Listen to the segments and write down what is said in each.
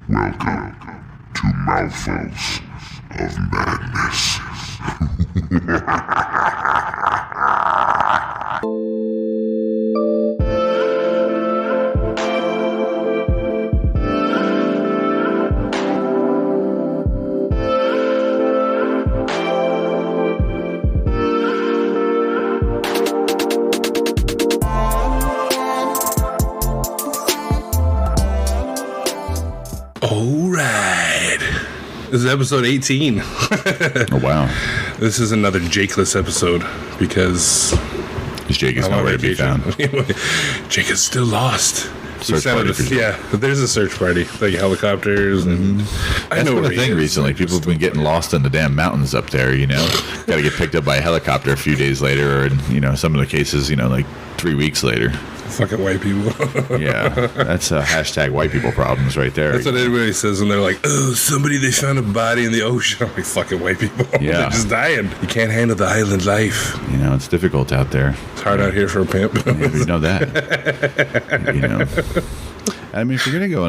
Welcome to Mouthfuls of Madness. This is episode 18. Oh, wow. This is another Jakeless episode because Jake is nowhere to be found. Jake is still lost. Search party. Yeah, there's a search party, like helicopters, and That's been a thing recently. People have been getting lost in the damn mountains up there, you know. Got to get picked up by a helicopter a few days later, or, you know, some of the cases, you know, like 3 weeks later. Fucking white people. Yeah, that's hashtag white people problems right there. That's what everybody says when they're like, oh, they found a body in the ocean. I'm like, fucking white people. Yeah. They're just dying. You can't handle the island life. You know, it's difficult out there. It's hard out here for a pimp. Yeah, you know that. You know. I mean, if you're going to go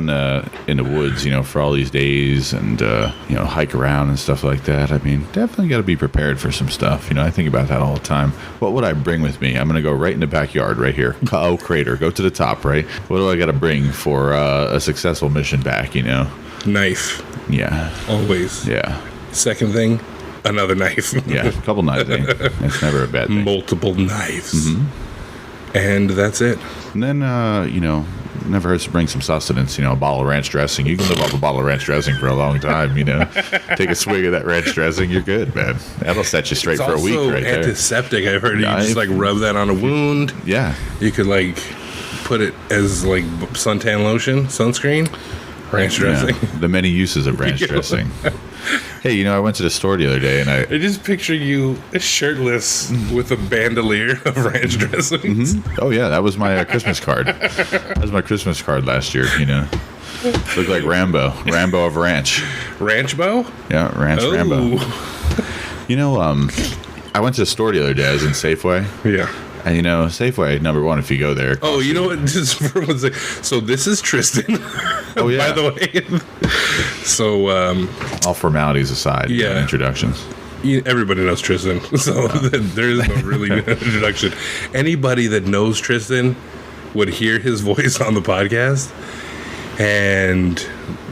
in the woods, you know, for all these days and, you know, hike around and stuff like that, I mean, definitely got to be prepared for some stuff. You know, I think about that all the time. What would I bring with me? I'm going to go right in the backyard right here. Oh, crater. Go to the top, right? What do I got to bring for a successful mission back, you know? Knife. Yeah. Always. Yeah. Second thing, another knife. Yeah, a couple knives. That's never a bad thing. Multiple knives. Mm-hmm. And that's it. And then, you know, never hurts to bring some sustenance, you know, a bottle of ranch dressing. You can live off a bottle of ranch dressing for a long time, you know. Take a swig of that ranch dressing, you're good, man. That'll set you straight for a week right there. It's also antiseptic, I've heard. You just, like, rub that on a wound. Yeah. You could, like, put it as, like, suntan lotion, sunscreen, ranch dressing. Yeah, the many uses of ranch dressing. Hey, you know, I went to the store the other day, and I just picture you shirtless with a bandolier of ranch dressings. Mm-hmm. Oh, yeah, that was my Christmas card. That was my Christmas card last year, you know. Looked like Rambo of ranch. Ranchbo? Yeah, Rambo. You know, I went to the store the other day. I was in Safeway. Yeah. And, you know, Safeway, number one, if you go there. Oh, you know what? Just for one second. So this is Tristan. Oh, yeah. By the way. So, all formalities aside. Yeah. You know, introductions. Everybody knows Tristan. So there is no really good introduction. Anybody that knows Tristan would hear his voice on the podcast, and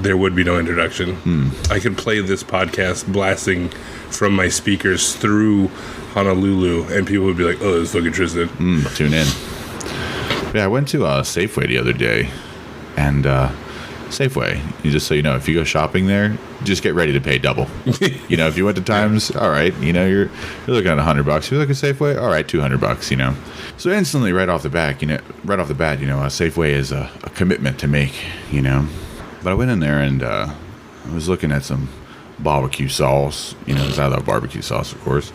there would be no introduction. I could play this podcast blasting from my speakers through Honolulu, and people would be like, oh, it's fucking Tristan. Tune in. Yeah, I went to Safeway the other day, and Safeway, just so you know, if you go shopping there, just get ready to pay double. You know, if you went to Times, all right, you know, you're looking at $100. If you look at Safeway, all right, $200, you know. So instantly, right off the bat, you know, Safeway is a commitment to make, you know. But I went in there and I was looking at some barbecue sauce, you know, because I love barbecue sauce, of course.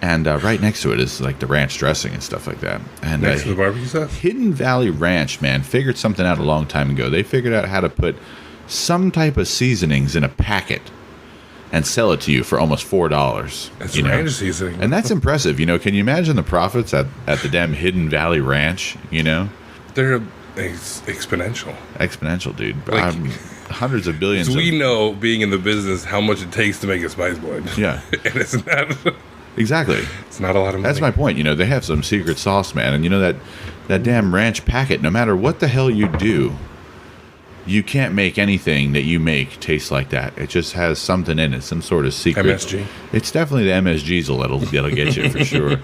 And right next to it is like the ranch dressing and stuff like that. And next to the barbecue sauce? Hidden Valley Ranch, man, figured something out a long time ago. They figured out how to put some type of seasonings in a packet and sell it to you for almost $4. That's ranch seasoning. And that's impressive. You know, can you imagine the profits at the damn Hidden Valley Ranch, you know? They're exponential. Exponential, dude. Like, hundreds of billions. We know, being in the business, how much it takes to make a spice blend. Yeah. And it's not... Exactly. It's not a lot of money. That's my point. You know, they have some secret sauce, man. And you know that damn ranch packet, no matter what the hell you do, you can't make anything that you make taste like that. It just has something in it, some sort of secret. MSG. It's definitely the MSGs that'll get you for sure.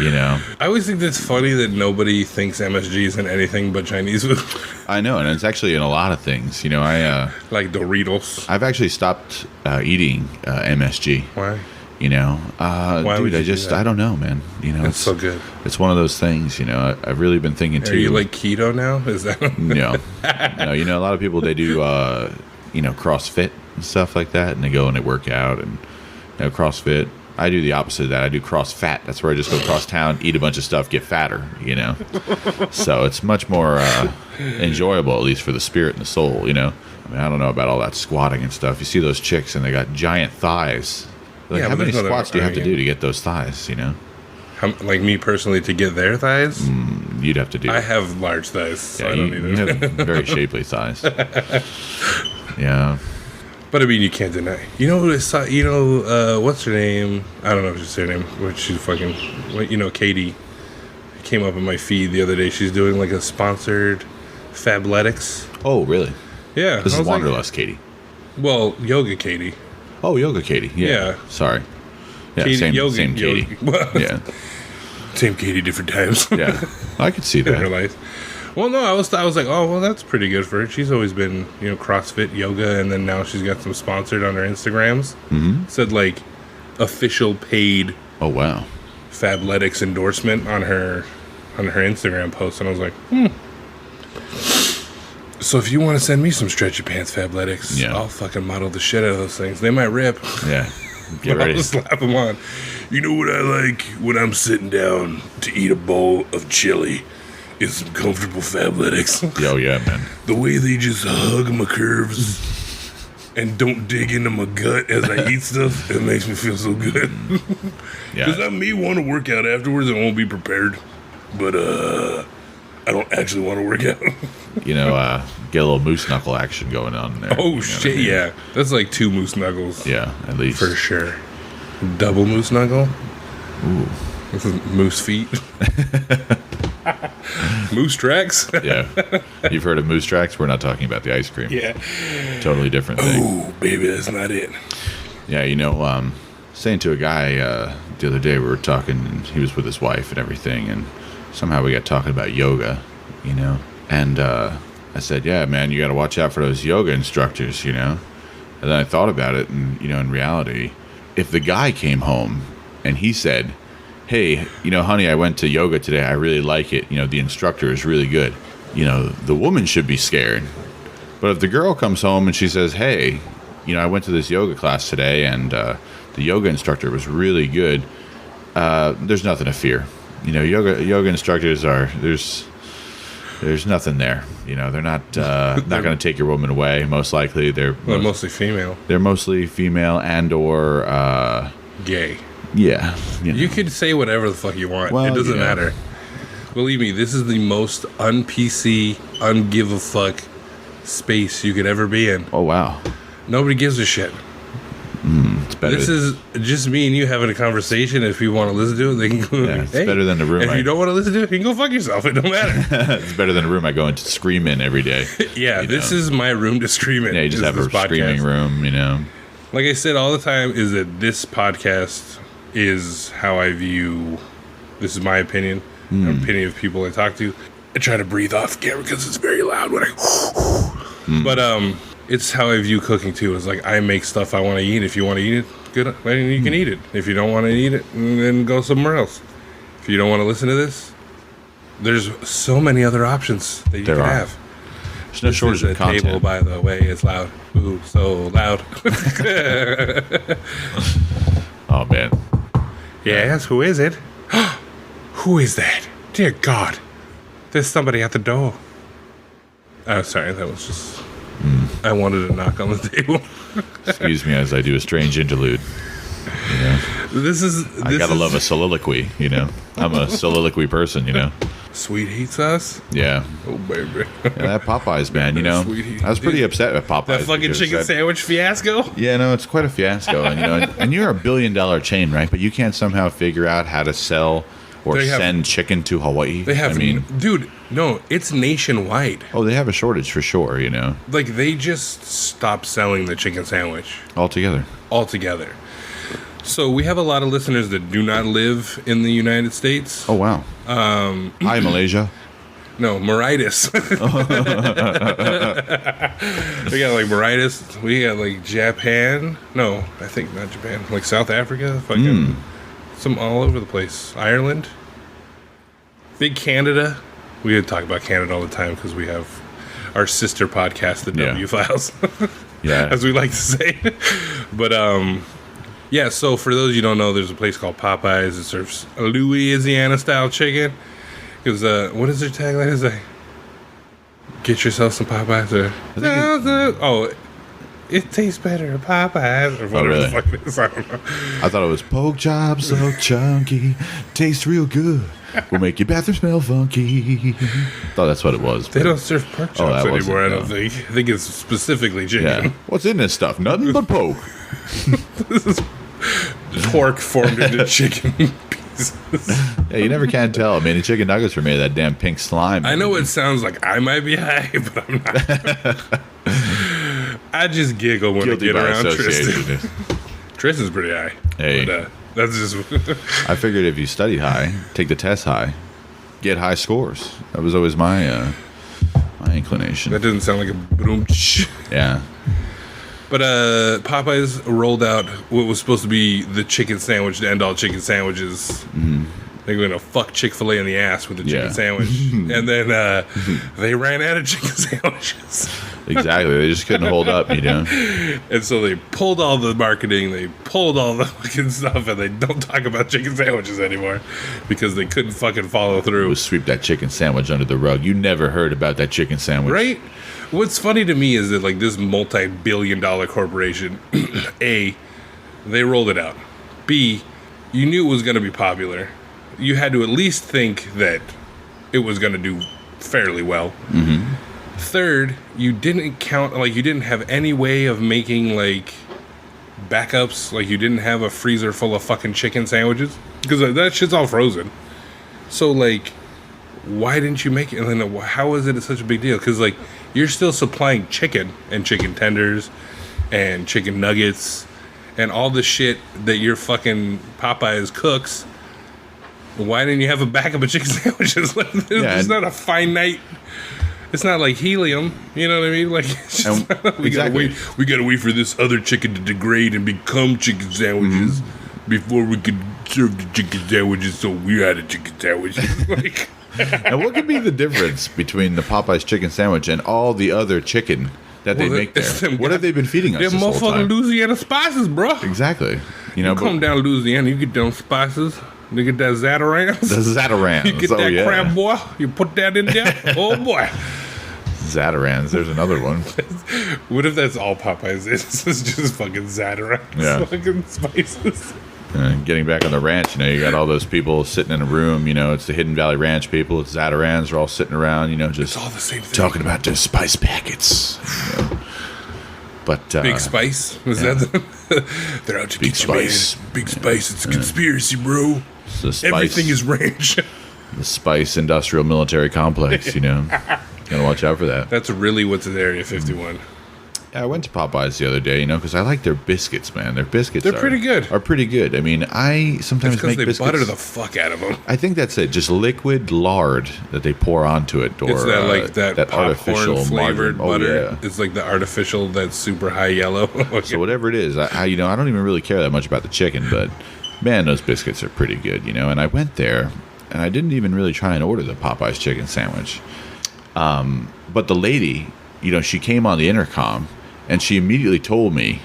You know. I always think that's funny that nobody thinks MSG is in anything but Chinese food. I know, and it's actually in a lot of things. You know, like Doritos. I've actually stopped eating MSG. Why? You know, Why dude, I don't know, man. You know, it's so good. It's one of those things, you know. I've really been thinking too. Are you like keto now? Is that no? No, you know, a lot of people, they do, you know, CrossFit and stuff like that, and they go and they work out and, you know, CrossFit. I do the opposite of that. I do cross fat. That's where I just go cross town, eat a bunch of stuff, get fatter, you know. So it's much more enjoyable, at least for the spirit and the soul, you know. I mean, I don't know about all that squatting and stuff. You see those chicks and they got giant thighs. Like, how many squats do you have to do to get those thighs, you know? Like me personally, to get their thighs? You'd have to do. I have large thighs, so yeah, I don't need you have very shapely thighs. Yeah. But I mean, you can't deny. You know who I saw? You know, what's her name? I don't know if it's her name. But she's fucking. You know, Katie came up in my feed the other day. She's doing like a sponsored Fabletics. Oh, really? Yeah. This I is was like, Wanderlust Katie. well, Yoga Katie. Oh, Yoga Katie. Yeah. Yeah. Sorry. Yeah, Katie, same, yoga, same Katie. Yoga. Yeah. Same Katie, different times. Yeah. I could see In her that. life. Well, no, I was like, oh, well, that's pretty good for her. She's always been, you know, CrossFit, yoga, and then now she's got some sponsored on her Instagrams. Mm-hmm. Said like official paid Oh, wow. Fabletics endorsement on her Instagram post, and I was like, So if you want to send me some stretchy pants Fabletics, Yeah. I'll fucking model the shit out of those things. They might rip. Yeah. Get I'll ready. just slap them on. You know what I like when I'm sitting down to eat a bowl of chili? Is some comfortable Fabletics. Oh, yeah, man. The way they just hug my curves and don't dig into my gut as I eat stuff, it makes me feel so good. Because Yeah. I may want to work out afterwards. I won't be prepared. But I don't actually want to work out. You know, get a little moose knuckle action going on there. Oh, You know what shit, I mean? yeah. That's like 2 moose knuckles. Yeah, at least. For sure. Double moose knuckle? Ooh. This is moose feet. Moose tracks? Yeah. You've heard of moose tracks? We're not talking about the ice cream. Yeah. Totally different thing. Oh, baby, that's not it. Yeah, you know, saying to a guy the other day, we were talking, and he was with his wife and everything, and somehow we got talking about yoga, you know? And I said, yeah, man, you got to watch out for those yoga instructors, you know? And then I thought about it, and, you know, in reality, if the guy came home and he said, hey, you know, honey, I went to yoga today. I really like it. You know, the instructor is really good. You know, the woman should be scared. But if the girl comes home and she says, hey, you know, I went to this yoga class today and the yoga instructor was really good, there's nothing to fear. You know, yoga instructors are, there's nothing there. You know, they're not going to take your woman away, most likely. They're Mostly female. They're mostly female and or Gay. yeah. You know. You could say whatever the fuck you want. Well, it doesn't you know. matter. Believe me, this is the most un-PC, ungive a fuck space you could ever be in. Oh, wow. Nobody gives a shit. It's better. This is just me and you having a conversation. If you want to listen to it, they can go. Yeah, it's better than the room If you don't want to listen to it, you can go fuck yourself. It don't matter. It's better than a room I go into scream in every day. Yeah, You this know. is my room to scream in. Yeah, you just is have a this podcast. screaming room, you know. Like I said all the time, is that this podcast is how I view. This is my opinion. An opinion of people I talk to. I try to breathe off camera because it's very loud when I. But it's how I view cooking too. It's like I make stuff I want to eat. If you want to eat it, good. Then you can eat it. If you don't want to eat it, then go somewhere else. If you don't want to listen to this, there's so many other options that you There can are. have. There's no shortage The of content. table, by the way, is loud. Ooh, so loud. Oh, man. Yes, who is it? Who is that? Dear God. There's somebody at the door. Oh, sorry, that was just... I wanted to knock on the table. Excuse me as I do a strange interlude. You know? I I gotta love a soliloquy, you know. I'm a soliloquy person, you know. Sweet heat sauce? Yeah. Oh, baby. Yeah, that Popeyes, man, you know. Sweet. I was pretty upset with Popeyes. That fucking because chicken sandwich fiasco? Yeah, no, it's quite a fiasco. And, you know, and you're a $1 billion chain, right? But you can't somehow figure out how to sell or They have- send chicken to Hawaii. They have... I mean, dude, no, it's nationwide. oh, they have a shortage for sure, you know, Like, they just stopped selling the chicken sandwich altogether. altogether. So we have a lot of listeners that do not live in the United States. Oh, wow. Hi, Malaysia. No, Meritus. We got like Meritus. We got like Japan. No, I think not Japan. Like South Africa. Fucking some all over the place. Ireland. Big Canada. We talk about Canada all the time because we have our sister podcast, the Yeah. W Files, Yeah. as we like to say. But yeah. So for those you don't know, there's a place called Popeyes that serves a Louisiana style chicken. Because what is their tagline? Is like, get yourself some Popeyes. Or, It tastes better at Popeyes. Or whatever really? the fuck it is. I don't know. I thought it was pork chops so chunky, tastes real good. Will make your bathroom smell funky. Thought that's what it was. They don't serve pork chops that wasn't, anymore, I no. don't think. I think it's specifically chicken. Yeah. What's in this stuff? Nothing but pork. This is pork formed into chicken pieces. Yeah, you never can tell. I mean, the chicken nuggets were made of that damn pink slime. I know it sounds like I might be high, but I'm not. I just giggle when Guilty I get by around Tristan. association. Tristan's pretty high. Hey. But, that's just... I figured if you studied high, take the test high, get high scores. That was always my inclination. That doesn't sound like a boom. Yeah. But Popeyes rolled out what was supposed to be the chicken sandwich to end all chicken sandwiches. They're going to fuck Chick-fil-A in the ass with the chicken Yeah. sandwich. And then they ran out of chicken sandwiches. Exactly. They just couldn't hold up, you know. And so they pulled all the marketing, they pulled all the fucking stuff, and they don't talk about chicken sandwiches anymore because they couldn't fucking follow through. We'll sweep that chicken sandwich under the rug. You never heard about that chicken sandwich. Right? What's funny to me is that, like, this multi-billion-dollar corporation, A, they rolled it out. B, you knew it was going to be popular. You had to at least think that it was going to do fairly well. Third, you didn't count, like, you didn't have any way of making, like, backups. Like, you didn't have a freezer full of fucking chicken sandwiches. Because that shit's all frozen. So, like, why didn't you make it? And then how is it such a big deal? Because, like, you're still supplying chicken and chicken tenders and chicken nuggets and all the shit that your fucking Popeyes cooks. Why didn't you have a backup of chicken sandwiches? It's not a finite. It's not like helium, you know what I mean? Like, it's just we gotta wait for this other chicken to degrade and become chicken sandwiches before we could serve the chicken sandwiches. So we had a chicken sandwich. Like, And what could be the difference between the Popeyes chicken sandwich and all the other chicken that they make there? What have they been feeding us they're this whole motherfucking time? Louisiana spices, bro. Exactly. You know, Come down to Louisiana, you get them spices. You get that Zatarans. the Zatarans. You get that crab boy. You put that in there. Oh boy. Zatarans. There's another one. What if that's all Popeyes is? It's just fucking Zatarans. Yeah. Fucking spices. Getting back on the ranch, you know, you got all those people sitting in a room. You know, it's the Hidden Valley Ranch people. It's Zatarans. They're all sitting around. You know, just It's all the same thing. talking about their spice packets. You know. But Big Spice? Was that they're out to Big get Spice. you, man. Big Spice. It's a conspiracy, bro. the spice, Everything is ranch. the spice industrial military complex. You know, gotta watch out for that. That's really what's in Area 51. Yeah, I went to Popeyes the other day, you know, because I like their biscuits, man. Their biscuits They're pretty good. Are pretty good. I mean, I sometimes Because make they biscuits. butter the fuck out of them. I think that's it. Just liquid lard that they pour onto it, or It's that like that artificial popcorn flavored margarine. butter. Oh, yeah. It's like the artificial that's super high yellow. So whatever it is, I you know, I don't even really care that much about the chicken, but man, those biscuits are pretty good, you know. And I went there, and I didn't even really try and order the Popeyes chicken sandwich. But the lady, you know, she came on the intercom, and she immediately told me,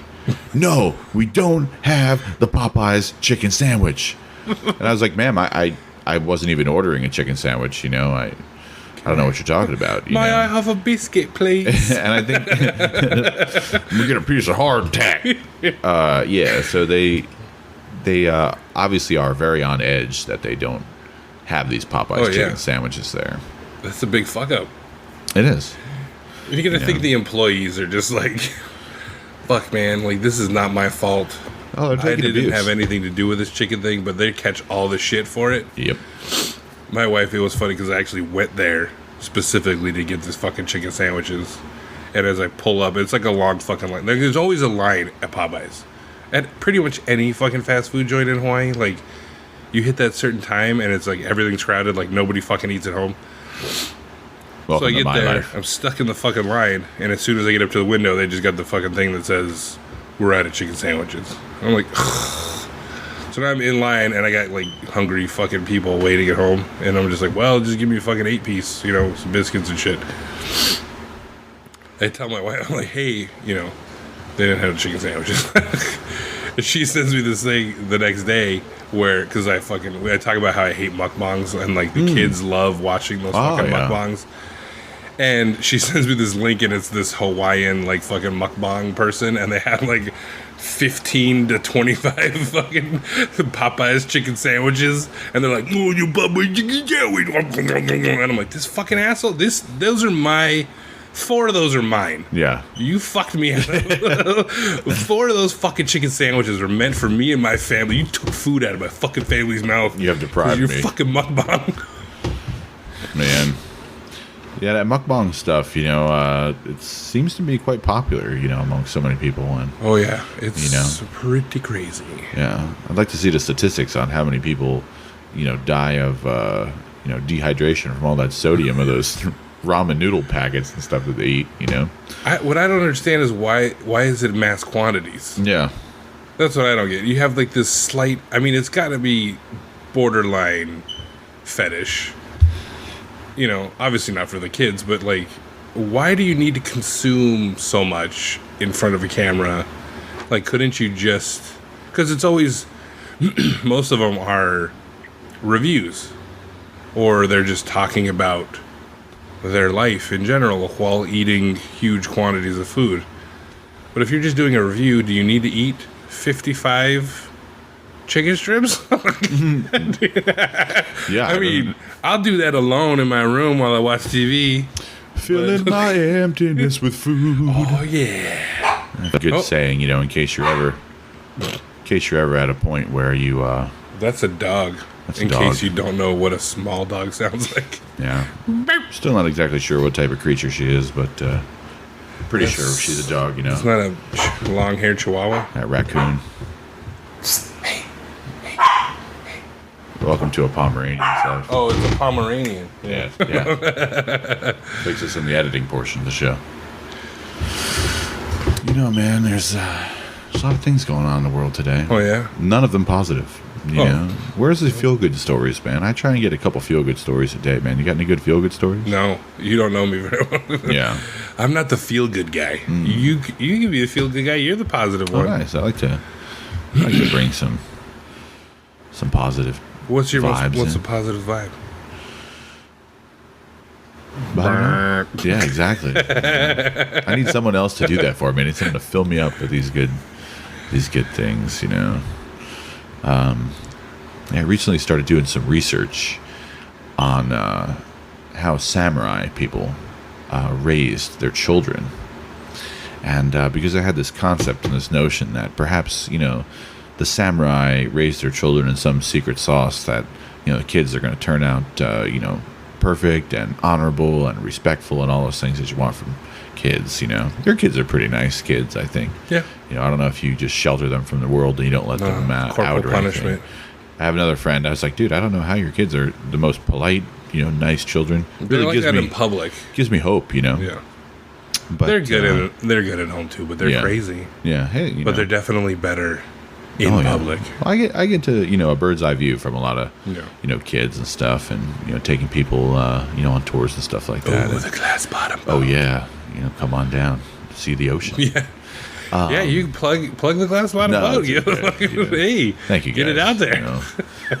"No, we don't have the Popeyes chicken sandwich." And I was like, "Ma'am, I wasn't even ordering a chicken sandwich, you know. I don't know what you're talking about." You May know? I have a biscuit, please? And I think we get a piece of hardtack. Yeah, so they obviously are very on edge that they don't have these Popeyes chicken sandwiches there. That's a big fuck up. It is. You're gonna think the employees are just like, fuck, man, like, this is not my fault. Oh, they're I taking didn't abuse. have anything to do with this chicken thing, but they catch all the shit for it. Yep. My wife, it was funny because I actually went there specifically to get this fucking chicken sandwiches. And as I pull up, it's like a long fucking line. Like, there's always a line at Popeyes. At pretty much any fucking fast food joint in Hawaii, like, you hit that certain time and it's like everything's crowded, like nobody fucking eats at home. Welcome So I to get my there, life. I'm stuck in the fucking line, and as soon as I get up to the window, they just got the fucking thing that says, "We're out of chicken sandwiches." I'm like, so now I'm in line, and I got like hungry fucking people waiting at home, and I'm just like, well, just give me a fucking 8-piece, you know, some biscuits and shit. I tell my wife, I'm like, hey, you know, they didn't have chicken sandwiches. And she sends me this thing the next day where, because I talk about how I hate mukbangs, and like the kids love watching those fucking yeah. mukbangs. And she sends me this link, and it's this Hawaiian, like, fucking mukbang person, and they have, like, 15 to 25 fucking Popeyes chicken sandwiches, and they're like, oh, you Popeyes chicken sandwich. And I'm like, this fucking asshole, those are my... 4 of those are mine. Yeah. You fucked me out. 4 of those fucking chicken sandwiches were meant for me and my family. You took food out of my fucking family's mouth. You have deprived me. me. You're fucking mukbang. Man. Yeah, that mukbang stuff, you know, it seems to be quite popular, you know, among so many people. And oh, yeah. It's you know, pretty crazy. Yeah. I'd like to see the statistics on how many people, you know, die of, you know, dehydration from all that sodium of those ramen noodle packets and stuff that they eat, you know. What I don't understand is why is it mass quantities? Yeah. That's what I don't get. You have like this slight, I mean, it's got to be borderline fetish. You know, obviously not for the kids, but like, why do you need to consume so much in front of a camera? Like, couldn't you just, because it's always, most of them are reviews, or they're just talking about their life in general while eating huge quantities of food. But if you're just doing a review, do you need to eat 55 chicken strips? Yeah. I mean, I'll do that alone in my room while I watch TV. Filling my emptiness with food. Oh yeah. A good saying, you know, in case you're ever at a point where you That's a dog. That's a in dog. case you don't know what a small dog sounds like. Yeah. Still not exactly sure what type of creature she is, but pretty That's- sure she's a dog, you know. It's not a long-haired chihuahua. A raccoon. Welcome to a Pomeranian life. Oh, it's a Pomeranian. Yeah. Fix us in the editing portion of the show. You know, man, there's a lot of things going on in the world today. Oh, yeah? None of them positive. You know, where's the feel-good stories, man? I try and get a couple feel-good stories a day, man. You got any good feel-good stories? No, you don't know me very well. Yeah. I'm not the feel-good guy. You can be the feel-good guy. You're the positive Oh, one. nice. I like to bring some positive What's your vibes what's in. a positive vibe? Yeah, exactly. I need someone else to do that for me. I need someone to fill me up with these good things, you know. I recently started doing some research on how samurai people raised their children. And because I had this concept and this notion that perhaps, you know, the samurai raised their children in some secret sauce that, you know, the kids are going to turn out, you know, perfect and honorable and respectful and all those things that you want from kids, you know. Your kids are pretty nice kids, I think. Yeah. You know, I don't know if you just shelter them from the world and you don't let them out or corporal punishment. anything. I have another friend. I was like, dude, I don't know how your kids are the most polite, you know, nice children. They're Really like gives that me in public. gives me hope, you know. Yeah. But They're good at home too, but they're yeah. crazy. Yeah, hey, you But know. they're definitely better in Oh, yeah. public. Well, I get to, you know, a bird's eye view from a lot of Yeah. you know, kids and stuff, and you know, taking people you know, on tours and stuff like that. Oh, the glass bottom. Oh yeah, you know, come on down, see the ocean. Yeah. Yeah, you can plug the glass bottom No, boat. it's You know, okay, you know. hey, Thank you, get guys. it out there. You know,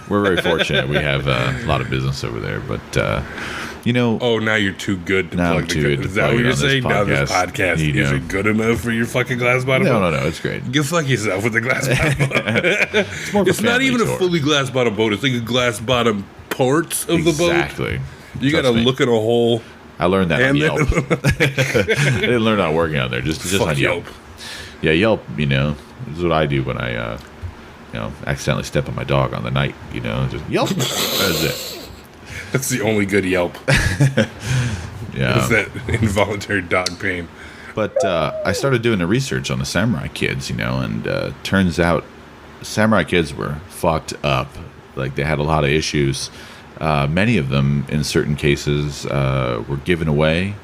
we're very fortunate. We have a lot of business over there, but you know, Oh, now you're too good to Now plug I'm too good to Is that plug what it you're on this saying? Now this podcast. podcast You know. isn't good enough for your fucking glass bottom boat? no, it's great. Go fuck yourself with the glass bottom boat. It's more of a It's not family even tour. a fully glass bottom boat. It's like a glass bottom port of the boat. Exactly. You Trust got to me. look at a hole. I learned that on and Yelp. I didn't learn how working on there. Just Fuck on Yelp. Yelp. Yeah, Yelp. You know, this is what I do when I, you know, accidentally step on my dog on the night. You know, just Yelp. That's it. That's the only good Yelp. Yeah. Is that involuntary dog pain. But I started doing the research on the samurai kids, you know, and turns out samurai kids were fucked up. Like, they had a lot of issues. Many of them, in certain cases, were given away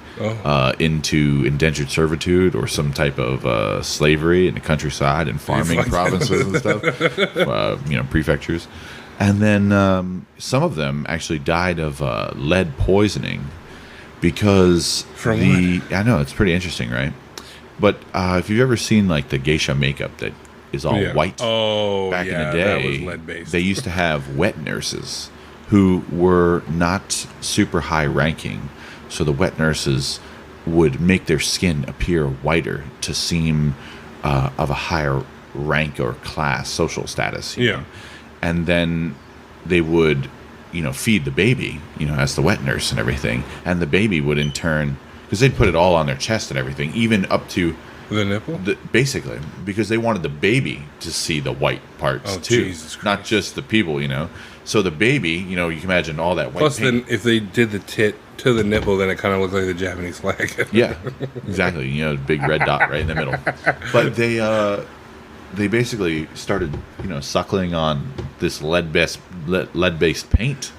into indentured servitude or some type of slavery in the countryside and farming fucked provinces and stuff, you know, prefectures. And then some of them actually died of lead poisoning because From I know, it's pretty interesting, right? But if you've ever seen like the geisha makeup that is all Yeah. white, Oh, back yeah, in the day, that was lead-based. they used to have wet nurses who were not super high ranking, So the wet nurses would make their skin appear whiter to seem of a higher rank or class, social status. You know? And then they would, feed the baby, as the wet nurse and everything. And the baby would in turn, because they'd put it all on their chest and everything, even up to the nipple? Basically, because they wanted the baby to see the white parts too. Jesus Christ. Not just the people, So the baby, you can imagine all that white Plus, paint. then if they did the tit to the nipple, then it kind of looked like the Japanese flag. Yeah, exactly. Big red dot right in the middle. But they basically started, suckling on this lead-based paint,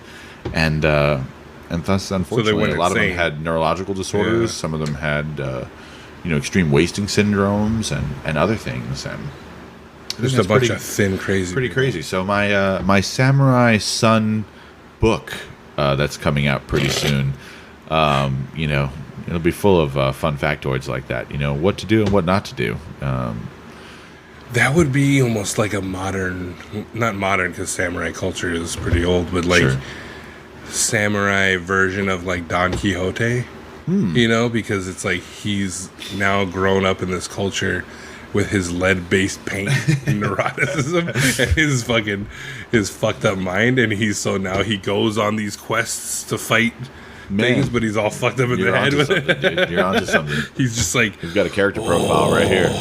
and thus, unfortunately, a lot of them had neurological disorders. Some of them had, extreme wasting syndromes and other things, and just a bunch of thin, crazy, pretty crazy. So my Samurai Son book that's coming out pretty soon, it'll be full of fun factoids like that. What to do and what not to do. That would be almost like a modern, not modern because samurai culture is pretty old, but like samurai version of like Don Quixote, because it's like he's now grown up in this culture with his lead-based paint neuroticism and his fucked up mind, and now he goes on these quests to fight things, but he's all fucked up in the head with it. Dude. You're onto something. He's just like, he's got a character profile right here.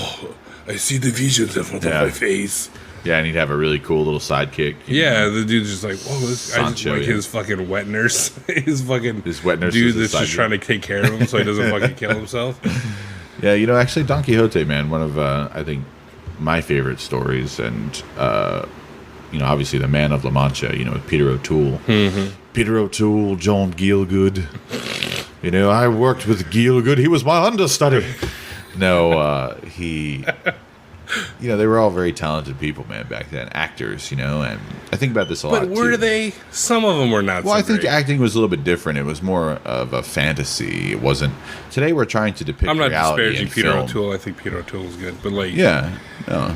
I see the visions in front of my face. Yeah, and he'd have a really cool little sidekick. Yeah, the dude's just like, whoa, I just like his fucking wet nurse. his wet nurse dude that's just trying to take care of him so he doesn't fucking kill himself. Yeah, actually, Don Quixote, man, one of, I think, my favorite stories, and, obviously the Man of La Mancha, with Peter O'Toole. Mm-hmm. Peter O'Toole, John Gielgud. I worked with Gielgud. He was my understudy. No, they were all very talented people, man, back then. Actors, and I think about this a lot, But were they? Some of them were not Well, so I think great. acting was a little bit different. It was more of a fantasy. It wasn't... Today we're trying to depict reality in I'm not disparaging Peter film. O'Toole. I think Peter O'Toole's good. But, like... Yeah. No.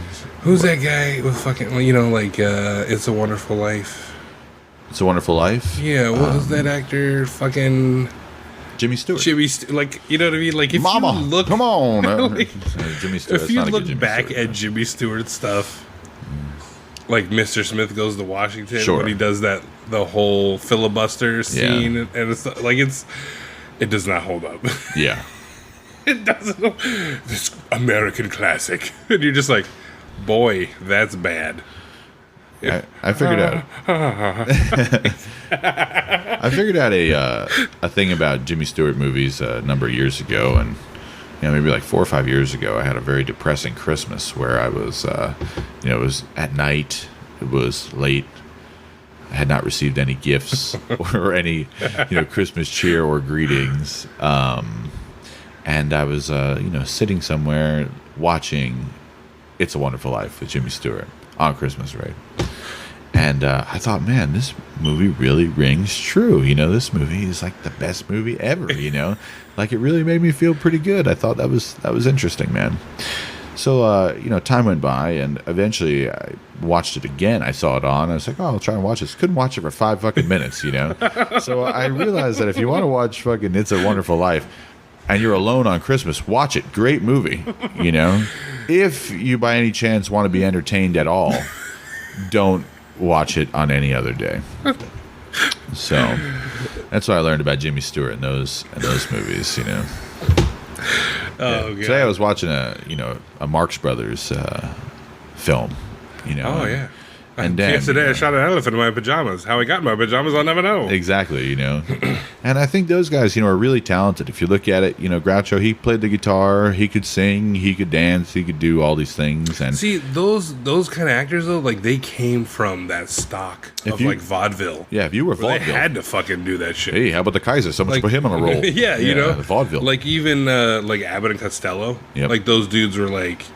Who's that guy with fucking... It's a Wonderful Life? It's a Wonderful Life? Yeah, what was that actor? Fucking... Jimmy Stewart. You know what I mean? Like, if Mama, you look... come on. like, Jimmy Stewart. if you look back at Jimmy Stewart's stuff, like Mr. Smith Goes to Washington, when he does the whole filibuster scene, and it's like, it does not hold up. Yeah. It doesn't. This American classic. And you're just like, boy, that's bad. I figured out. I figured out a thing about Jimmy Stewart movies a number of years ago, and maybe like 4 or 5 years ago, I had a very depressing Christmas where I was, it was at night, it was late, I had not received any gifts or any, Christmas cheer or greetings, and I was, sitting somewhere watching It's a Wonderful Life with Jimmy Stewart on Christmas, right? And I thought, man, this movie really rings true. This movie is like the best movie ever. Like it really made me feel pretty good. I thought that was interesting, man. So time went by, and eventually I watched it again. I saw it on. I was like, oh, I'll try and watch this. Couldn't watch it for 5 fucking minutes. So I realized that if you want to watch fucking It's a Wonderful Life, and you're alone on Christmas, watch it. Great movie. If you by any chance want to be entertained at all, don't watch it on any other day. So that's what I learned about Jimmy Stewart in those movies. Oh, God. Today I was watching a Marx Brothers film. Oh, yeah. And then, yesterday I shot an elephant in my pajamas. How I got in my pajamas, I'll never know. Exactly, And I think those guys, are really talented. If you look at it, Groucho, he played the guitar, he could sing, he could dance, he could do all these things. And see, those kind of actors, though, like, they came from that stock of vaudeville. Yeah, if you were vaudeville. They had to fucking do that shit. Hey, how about the Kaiser? Someone should put him on a roll. Yeah, the vaudeville. Like, even, like, Abbott and Costello. Yep. Like, those dudes were, like...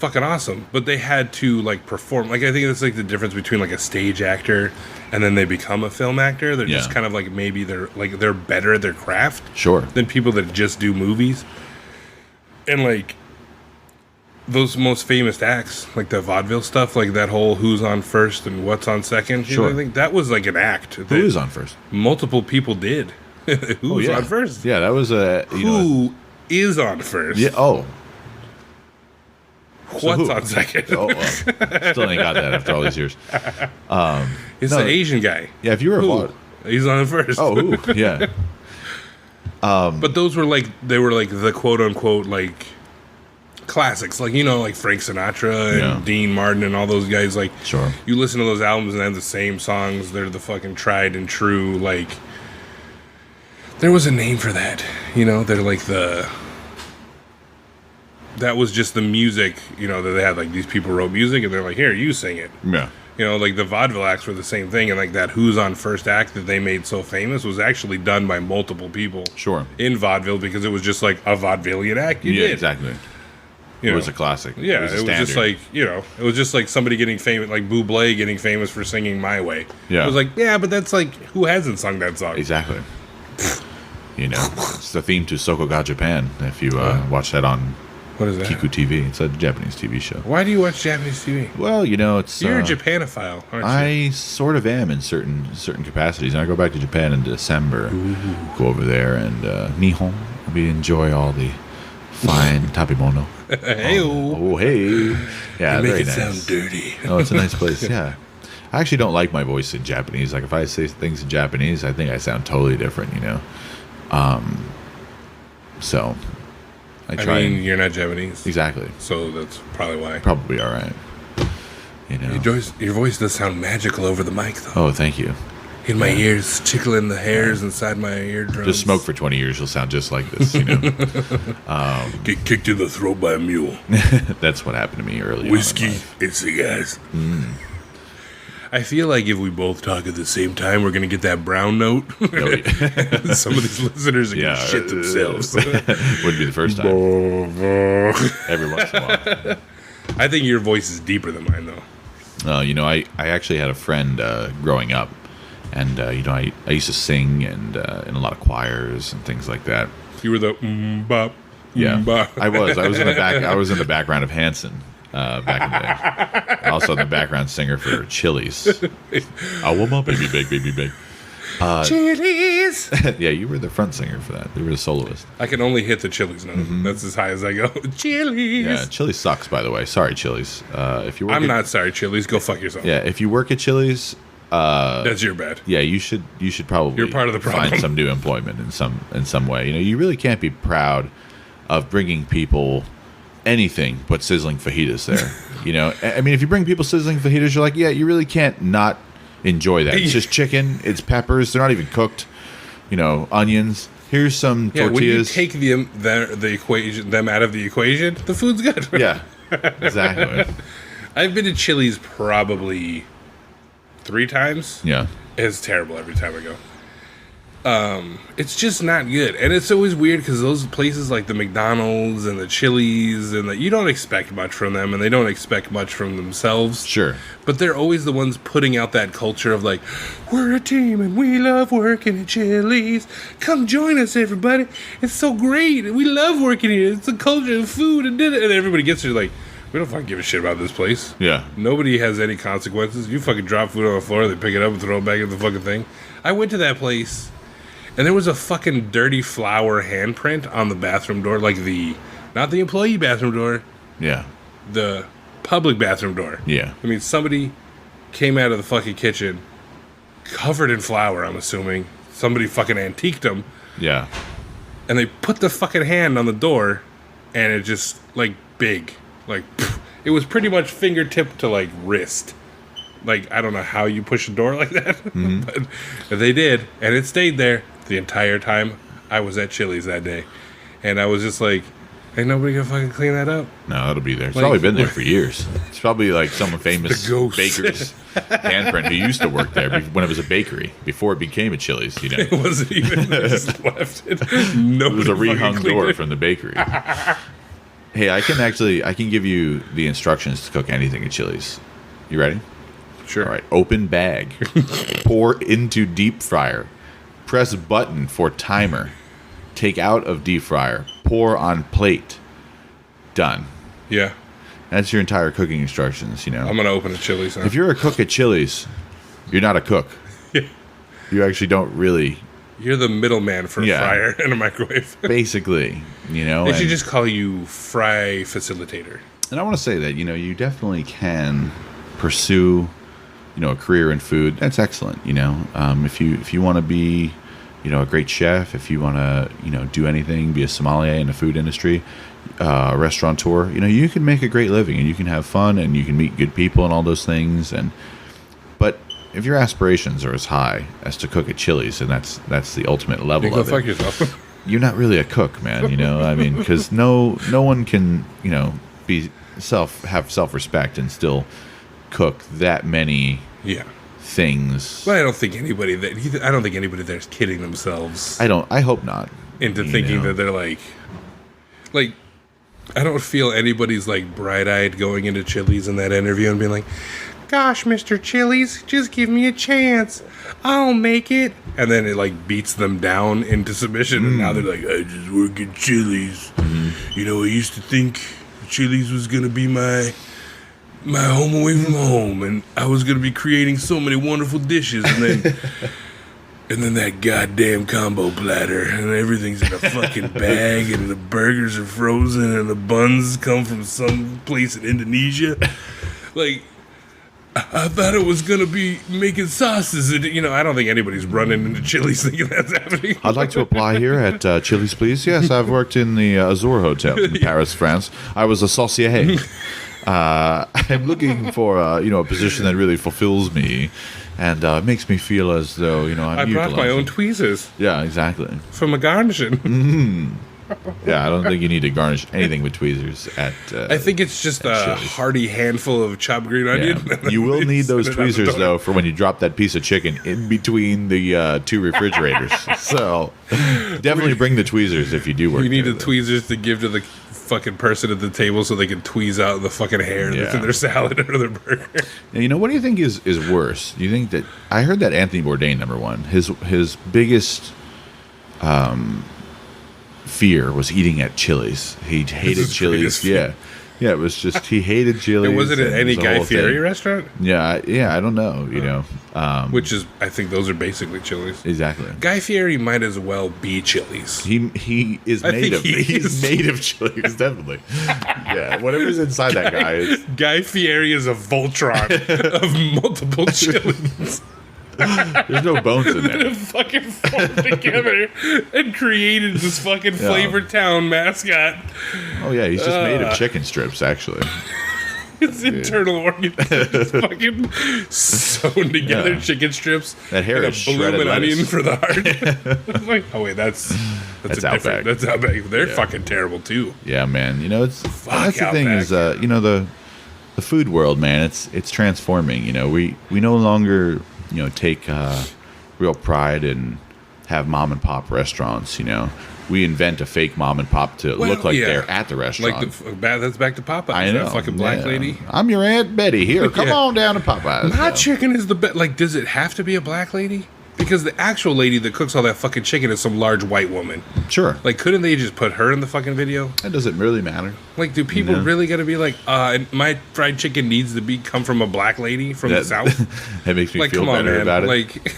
fucking awesome, but they had to like perform. Like I think that's like the difference between like a stage actor and then they become a film actor. They're just kind of like maybe they're better at their craft, than people that just do movies. And like those most famous acts, like the vaudeville stuff, like that whole who's on first and what's on second. I think that was like an act. Who is on first? Multiple people did. Who's on first? Yeah, that was a Who is on first? Yeah. Oh. What's on second? Oh, well, still ain't got that after all these years. It's the Asian guy. Yeah, if you were He's on first. Oh, who? Yeah. But those were they were the quote unquote classics, like Frank Sinatra and Dean Martin and all those guys. Sure. You listen to those albums and they have the same songs. They're the fucking tried and true. There was a name for that. They're that was just the music. That they had. These people wrote music and they're like, here, you sing it. Yeah. The vaudeville acts were the same thing, and that Who's on First act that they made so famous was actually done by multiple people. Sure. In vaudeville, because it was just a vaudevillian act. You did. Exactly. It was a classic. Yeah, it was just somebody getting famous, like Bublé getting famous for singing My Way. Yeah. It was but that's who hasn't sung that song? Exactly. It's the theme to Soko ga Japan. If you watch that on what is that? Kiku TV, it's a Japanese TV show. Why do you watch Japanese TV? Well, it's you're a Japanophile, aren't you? I sort of am in certain capacities. And I go back to Japan in December. Ooh. Go over there and Nihon. We enjoy all the fine tabemono. Hey. Yeah, you make very it nice. sound dirty. Oh, it's a nice place. Yeah. I actually don't like my voice in Japanese. If I say things in Japanese, I think I sound totally different, So I try. You're not Japanese. Exactly. So that's probably why. Probably all right. Your voice does sound magical over the mic, though. Oh, thank you. In my ears, tickling the hairs inside my eardrums. Just smoke for 20 years, you'll sound just like this, Get kicked in the throat by a mule. That's what happened to me earlier. Whiskey and cigars. I feel like if we both talk at the same time, we're going to get that brown note. Some of these listeners are going to shit themselves. Wouldn't be the first time. Every once in a while. I think your voice is deeper than mine, though. I actually had a friend growing up. And I used to sing and in a lot of choirs and things like that. You were the bop. Yeah, I was in the back. I was in the background of Hanson back in the day. Also the background singer for Chili's. I want my baby big. Chili's. Yeah, you were the front singer for that. You were the soloist. I can only hit the Chili's note. Mm-hmm. That's as high as I go. Chili's. Yeah, Chili's sucks, by the way. Sorry, Chili's. If you work I'm not sorry, Chili's. Go fuck yourself. Yeah, if you work at Chili's. That's your bad. Yeah, you should probably You're part of the problem. Find some new employment in some way. You really can't be proud of bringing people anything but sizzling fajitas there. If you bring people sizzling fajitas, you're like, yeah, you really can't not enjoy that. It's just chicken, it's peppers, they're not even cooked. Onions. Here's some tortillas. When you take them out of the equation, the food's good. Yeah, exactly. I've been to Chili's probably 3 times. Yeah. It's terrible every time I go. It's just not good. And it's always weird because those places like the McDonald's and the Chili's and you don't expect much from them and they don't expect much from themselves. Sure. But they're always the ones putting out that culture of we're a team and we love working at Chili's. Come join us, everybody. It's so great. We love working here. It's a culture of food and dinner. And everybody gets there we don't fucking give a shit about this place. Yeah. Nobody has any consequences. You fucking drop food on the floor, they pick it up and throw it back in the fucking thing. I went to that place, and there was a fucking dirty flower handprint on the bathroom door, not the employee bathroom door. Yeah. The public bathroom door. Yeah. Somebody came out of the fucking kitchen, covered in flour, I'm assuming. Somebody fucking antiqued them. Yeah. And they put the fucking hand on the door, and it just, big. It was pretty much fingertip to wrist. I don't know how you push a door like that, mm-hmm. but they did, and it stayed there the entire time I was at Chili's that day. And I was just ain't nobody gonna fucking clean that up? No, it'll be there. It's probably been there for years. It's probably some famous baker's handprint who used to work there when it was a bakery before it became a Chili's. It wasn't even. They just left it. It was a rehung door from the bakery. Hey, I can give you the instructions to cook anything at Chili's. You ready? Sure. All right. Open bag. Pour into deep fryer. Press button for timer. Take out of deep fryer. Pour on plate. Done. Yeah. That's your entire cooking instructions, I'm going to open a Chili's now. If you're a cook at Chili's, you're not a cook. Yeah. You actually don't really You're the middleman for a fryer and a microwave. Basically, you know. They should just call you fry facilitator. And I want to say that, you know, you definitely can pursue, you know, a career in food. That's excellent, you know. If you want to be, you know, a great chef, if you want to, you know, do anything, be a sommelier in the food industry, restaurateur, you know, you can make a great living and you can have fun and you can meet good people and all those things. But if your aspirations are as high as to cook at Chili's, and that's the ultimate level Go of fuck it, yourself. you're not really a cook, man. You know, I mean, because no one can, you know, have self-respect and still cook that many things. Well, I don't think anybody there's kidding themselves. I hope not. Into thinking that they're like I don't feel anybody's like bright-eyed going into Chili's in that interview and being like, "Gosh, Mr. Chili's, just give me a chance. I'll make it." And then it like beats them down into submission, and now they're like, "I just work at Chili's. You know, I used to think Chili's was gonna be my home away from home, and I was gonna be creating so many wonderful dishes, and then and then that goddamn combo platter, and everything's in a fucking bag, and the burgers are frozen, and the buns come from some place in Indonesia. Like, I thought it was gonna be making sauces, and you know, I don't think anybody's running into Chili's thinking that's happening. I'd like to apply here at Chili's, please. Yes, I've worked in the Azur Hotel in Paris, France. I was a saucier. I'm looking for a position that really fulfills me and makes me feel as though I'm brought my own utilizing- tweezers Yeah, exactly. from a garnishing. Yeah, I don't think you need to garnish anything with tweezers at. I think it's just a Chili's. hearty handful of chopped green onion. Yeah. You will need those Spit it out the tweezers door. though for when you drop that piece of chicken in between the two refrigerators. So definitely bring the tweezers if you do work. You need there, the though. tweezers to give to the fucking person at the table so they can tweeze out the fucking hair that's in Yeah. their salad or their burger. Now, what do you think is worse? Do you think that I heard that Anthony Bourdain, number one, his biggest fear was eating at Chili's. He hated his Chili's. greatest fear. Yeah, it was just he hated Chili's. And was it at and any it was a Guy whole Fieri thing. restaurant? Yeah, I don't know. Which is, I think those are basically Chili's. Exactly. Guy Fieri might as well be Chili's. He is I made think of he he's is. made of Chili's, definitely. Yeah, whatever's inside that guy is. Guy Fieri is a Voltron of multiple Chili's. There's no bones in there. That fucking formed together and created this fucking Flavor Town mascot. Oh yeah, he's just made of chicken strips, actually. His internal organs just fucking sewn together Yeah. chicken strips. That hair and is shredded bloomin' onion lettuce. for the heart. It's like, oh wait, that's a Outback. different. That's Outback. They're fucking terrible too. Yeah, man. That's the thing Outback. is, the food world, man. It's transforming. We no longer take real pride in have mom and pop restaurants. We invent a fake mom and pop to look like they're at the restaurant. Like that's back to Popeyes. I know. That fucking black yeah. lady. I'm your Aunt Betty. Here, come Yeah. on down to Popeyes. My chicken is the best. Like, does it have to be a black lady? Because the actual lady that cooks all that fucking chicken is some large white woman. Sure. Like, couldn't they just put her in the fucking video? That doesn't really matter. Like, do people No. really gotta be like, my fried chicken needs to come from a black lady from the South? That makes me Like, feel come on, better man. about it. Like,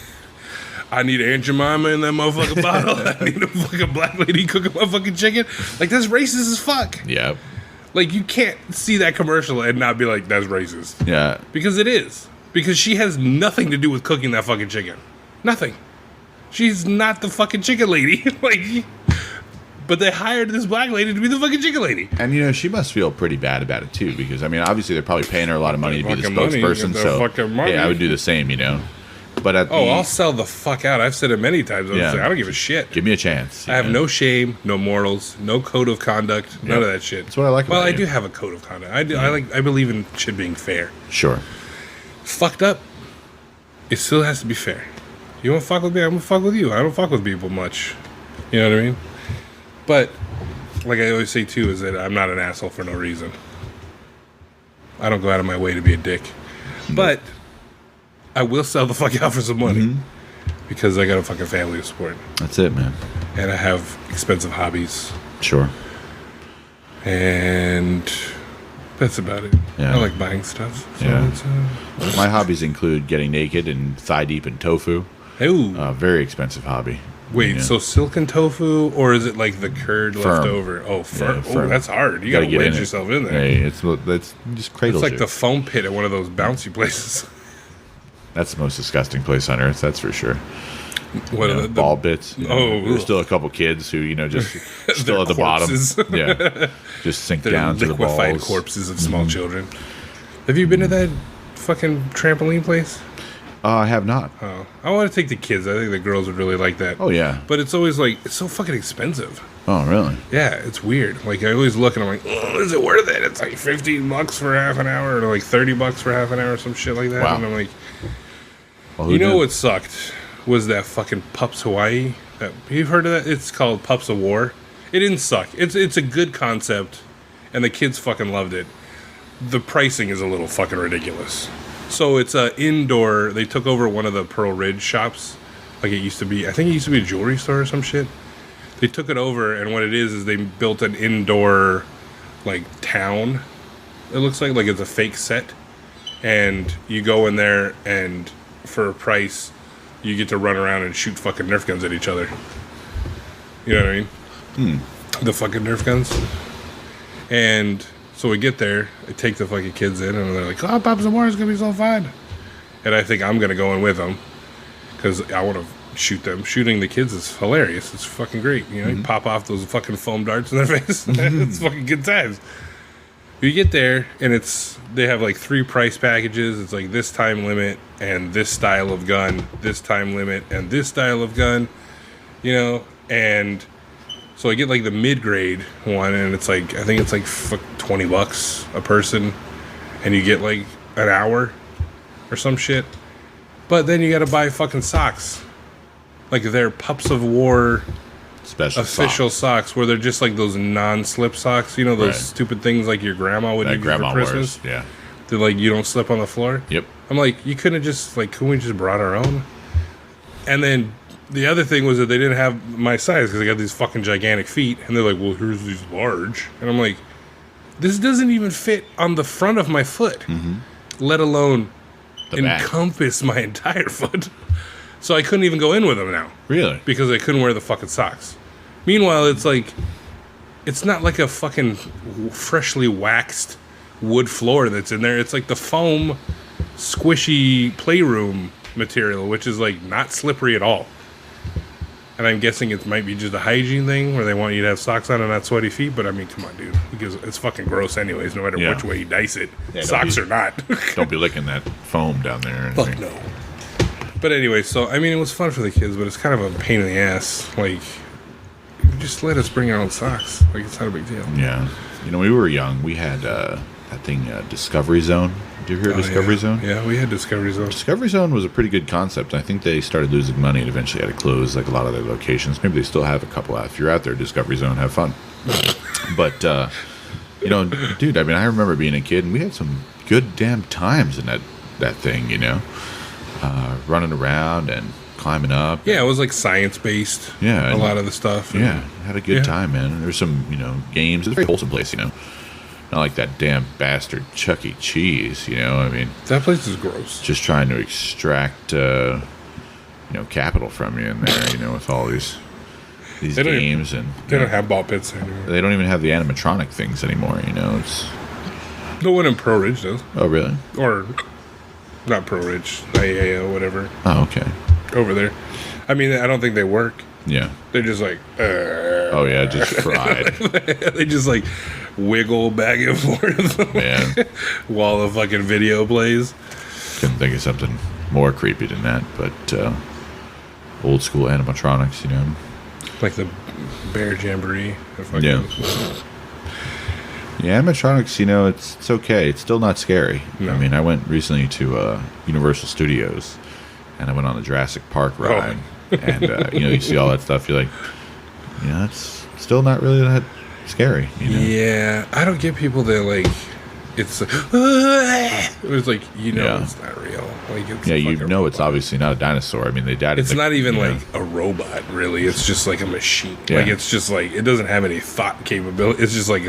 I need Aunt Jemima in that motherfucking bottle. I need a fucking black lady cooking my fucking chicken. Like, that's racist as fuck. Yeah. Like, you can't see that commercial and not be like, that's racist. Yeah. Because it is. Because she has nothing to do with cooking that fucking chicken. Nothing. She's not the fucking chicken lady. Like, but they hired this black lady to be the fucking chicken lady. And she must feel pretty bad about it too, because obviously they're probably paying her a lot of money to be the Fucking money, spokesperson. get their So fucking money. hey, I would do the same, But at I'll sell the fuck out. I've said it many times. I don't give a shit. give me a chance. I have no shame, no morals, no code of conduct, none of that shit. That's what I like Well, about I you. do have a code of conduct. I believe in shit being fair. Sure. Fucked up, it still has to be fair. You want to fuck with me? I'm gonna fuck with you. I don't fuck with people much. You know what I mean? But like I always say too, is that I'm not an asshole for no reason. I don't go out of my way to be a dick. But I will sell the fuck out for some money because I got a fucking family to support, That's it, man. and I have expensive hobbies, Sure. and that's about it. Yeah. I like buying stuff. So Yeah. it's, My hobbies include getting naked and thigh deep in tofu. ooh, Very expensive hobby. Wait, so silken tofu, or is it like the curd left Firm. over? Oh, firm. Yeah, Oh, firm. that's hard. You gotta get wedge in yourself in there. Hey, it's just cradles It's like you. the foam pit at one of those bouncy places. That's the most disgusting place on earth. That's for sure. What You are know, the ball bits. You know, Oh, there's ugh. still a couple kids who just still They're at the corpses. bottom. Yeah, just sink They're down to the liquefied balls. corpses of small children. Have you been to that fucking trampoline place? I have not. Oh, I want to take the kids. I think the girls would really like that. Oh yeah. But it's always like, it's so fucking expensive. Oh really? Yeah, it's weird. Like, I always look and I'm like, oh, is it worth it? It's like $15 for half an hour, or like $30 for half an hour, or some shit like that. Wow. And I'm like, Well, who you know knew? what sucked was that fucking Pups Hawaii. You've heard of that? It's called Pups of War. It didn't suck. It's a good concept, and the kids fucking loved it. The pricing is a little fucking ridiculous. So it's a indoor. They took over one of the Pearl Ridge shops, like it used to be. I think it used to be a jewelry store or some shit. They took it over, and what it is they built an indoor, like, town. It looks like it's a fake set, and you go in there, and for a price, you get to run around and shoot fucking Nerf guns at each other. You know what I mean? The fucking Nerf guns. And so we get there, I take the fucking kids in, and they're like, oh, Pops and War is going to be so fun. And I think I'm going to go in with them, because I want to shoot them. Shooting the kids is hilarious. It's fucking great. You know, you pop off those fucking foam darts in their face. It's fucking good times. You get there, and they have like 3 price packages. It's like this time limit, and this style of gun, this time limit, and this style of gun, you know, and so I get like the mid-grade one, and it's like, I think it's like $20 a person, and you get like an hour or some shit. But then you gotta buy fucking socks. Like they're Pups of War Special official socks, where they're just like those non-slip socks. You know, those Right. stupid things like your grandma would that give you grandma for Christmas? wears. Yeah. They're like, you don't slip on the floor? Yep. I'm like, you couldn't have just, like, couldn't we just brought our own? And then the other thing was that they didn't have my size, because I got these fucking gigantic feet. And they're like, well, here's these large. And I'm like, this doesn't even fit on the front of my foot, let alone The back. encompass my entire foot. So I couldn't even go in with them now, Really? because I couldn't wear the fucking socks. Meanwhile, it's like, it's not like a fucking freshly waxed wood floor that's in there. It's like the foam, squishy playroom material, which is like not slippery at all. And I'm guessing it might be just a hygiene thing where they want you to have socks on and not sweaty feet. But I mean, come on, dude, because it's fucking gross anyways, no matter Yeah. which way you dice it, Yeah, socks or not. Don't be licking that foam down there. Or Fuck anything. no. But anyway, so I mean, it was fun for the kids, but it's kind of a pain in the ass. Like, just let us bring our own socks. Like, it's not a big deal. Yeah. You know, when we were young, we had that thing, Discovery Zone. Did you hear of Discovery yeah. Zone? Yeah, we had Discovery Zone. Discovery Zone was a pretty good concept. I think they started losing money and eventually had to close like a lot of their locations. Maybe they still have a couple out. If you're out there, Discovery Zone, have fun. But, you know, dude, I mean, I remember being a kid and we had some good damn times in that thing, you know, running around and climbing up. Yeah, it was like science-based. Yeah, A and- lot of the stuff. And Yeah, had a good Yeah. time, man. There's some, you know, games. It's a very wholesome place, you know. Not like that damn bastard Chuck E. Cheese, you know. I mean, That place is gross. just trying to extract, you know, capital from you in there, you know, with all these They don't games and They don't have ball pits anymore. they don't even have the animatronic things anymore, you know. It's No one in Pro Ridge does. oh really? Or, not Pro Ridge, IAO, whatever. Oh okay, Over there. I mean, I don't think they work. yeah. They're just like, Oh yeah, just fried, they just like wiggle back and forth man. while the fucking video plays. Couldn't think of something more creepy than that, but old school animatronics, you know. Like the Bear Jamboree. The fucking- Yeah. Yeah, animatronics, you know, it's okay. It's still not scary. No. I mean, I went recently to Universal Studios, and I went on the Jurassic Park ride, and you know, you see all that stuff. You're like, you know, it's still not really that scary. You know? Yeah, I don't get people that like. It's like, like you know, Yeah. it's not real. Like it's Yeah, a you fucking know, it's robot. obviously not a dinosaur. I mean, they died. It's not even you know. like a robot, really. It's just like a machine. Yeah. Like it's just like it doesn't have any thought capability. It's just like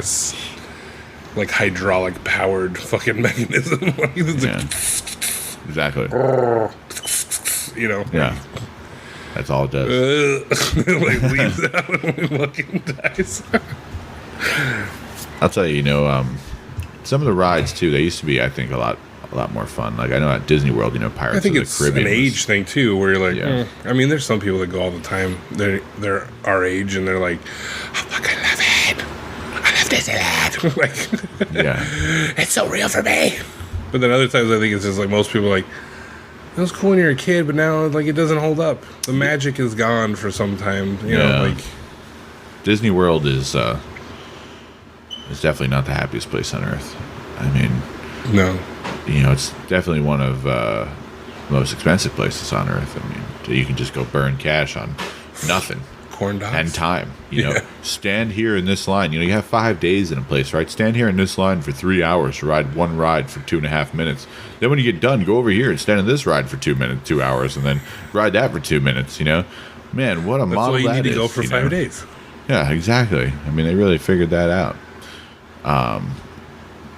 like hydraulic powered fucking mechanism. Like, it's Yeah. Exactly. like, you know. Yeah. That's all it does. Like leaves out and fucking dies. I'll tell you, some of the rides too. They used to be, I think, a lot more fun. Like I know at Disney World, Pirates I think of it's the Caribbean an age thing too, where you're like, Yeah. I mean, there's some people that go all the time. They're our age, and they're like, I fucking love it. I love Disneyland. Like, Yeah. it's so real for me. But then other times, I think it's just like most people are like, it was cool when you were a kid, but now like it doesn't hold up. The magic is gone for some time. You know, like Disney World is definitely not the happiest place on earth. I mean, no. It's definitely one of the most expensive places on earth. I mean, you can just go burn cash on nothing. Corn dogs. And time. Yeah. Stand here in this line. You have 5 days in a place, right? Stand here in this line for 3 hours to ride one ride for 2.5 minutes. Then when you get done, go over here and stand in this ride for 2 hours, and then ride that for 2 minutes. Man, what a That's model why you that need to is, go for 5 days. Yeah, exactly. I mean, they really figured that out.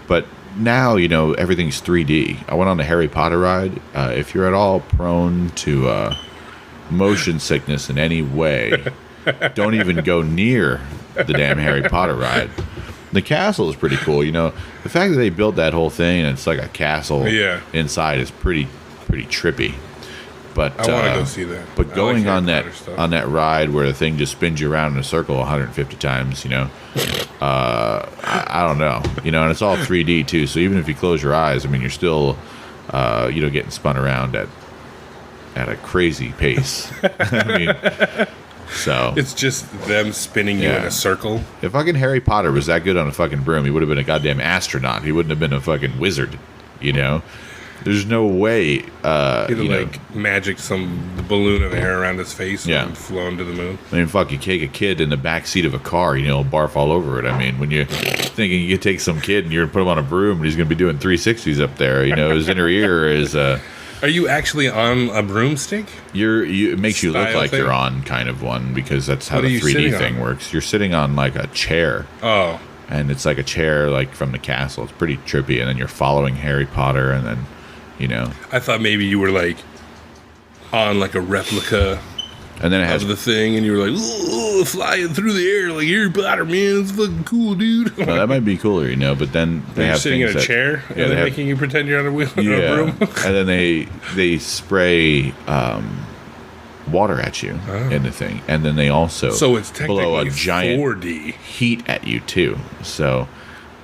But now, everything's 3D. I went on the Harry Potter ride. If you're at all prone to motion sickness in any way, don't even go near the damn Harry Potter ride. The castle is pretty cool. The fact that they built that whole thing and it's like a castle inside is pretty trippy. But I want to go see that. But going like on Harry Potter stuff. that ride where the thing just spins you around in a circle 150 times, I don't know, and it's all 3D too. So even if you close your eyes, I mean, you're still, getting spun around at a crazy pace. I mean, so it's just them spinning you in a circle. If fucking Harry Potter was that good on a fucking broom, he would have been a goddamn astronaut. He wouldn't have been a fucking wizard. There's no way. He'd like magic some balloon of air around his face and flown to the moon. I mean, fuck, you take a kid in the back seat of a car, barf all over it. I mean, when you're thinking you could take some kid and you're going to put him on a broom and he's going to be doing 360s up there, his inner ear is... Are you actually on a broomstick? It makes you look Style like thing? you're on kind of one because that's how What are the you 3D sitting thing on? works. You're sitting on like a chair. Oh. And it's like a chair like from the castle. It's pretty trippy. And then you're following Harry Potter and then, I thought maybe you were like on like a replica and then it has of the thing and you were like, ooh, flying through the air like Harry Potter, man. It's fucking cool, dude. Well, that might be cooler, but then they You're have sitting in a things that- chair and they they're have- making you pretend you're on a wheel on a Yeah, broom. and then they spray water at you in the thing, and then they also So it's blow a technically giant 4D. heat at you too. So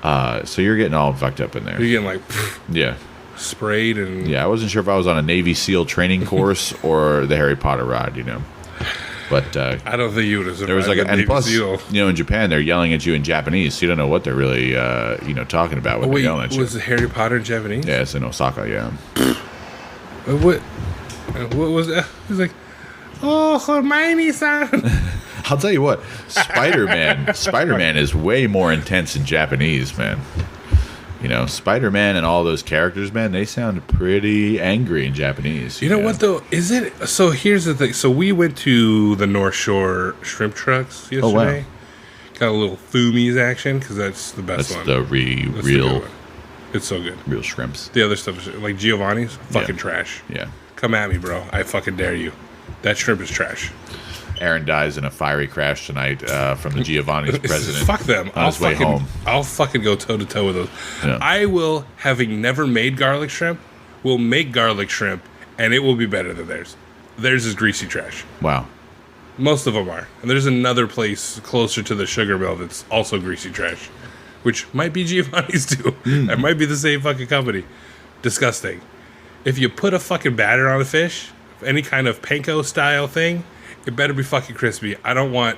you're getting all fucked up in there. You're getting like Yeah, sprayed and yeah. I wasn't sure if I was on a Navy SEAL training course or the Harry Potter ride, But I don't think you would have survived. there was like, the and Navy plus, SEAL. in Japan they're yelling at you in Japanese, so you don't know what they're really, talking about when Wait, they're yelling at you. was Harry Potter in Japanese? Yeah, it's in Osaka. Yeah. What was that? He was like, oh, Hermione-san. I'll tell you what, Spider-Man is way more intense in Japanese, man. Spider-Man and all those characters, man, they sound pretty angry in Japanese. You know what, though? Is it... So, here's the thing. So, we went to the North Shore shrimp trucks yesterday. Oh, wow. Got a little Fumi's action, because that's the best That's one. the That's the good real one. It's so good. real shrimps. The other stuff is... Like Giovanni's, fucking trash. Yeah. Come at me, bro. I fucking dare you. That shrimp is trash. Aaron dies in a fiery crash tonight from the Giovanni's president. Fuck them. On his way home. I'll fucking go toe to toe with those. Yeah. I will, having never made garlic shrimp, will make garlic shrimp, and it will be better than theirs. Theirs is greasy trash. Wow. Most of them are. And there's another place closer to the sugar mill that's also greasy trash, which might be Giovanni's too. That might be the same fucking company. Disgusting. If you put a fucking batter on a fish, any kind of panko style thing, it better be fucking crispy. I don't want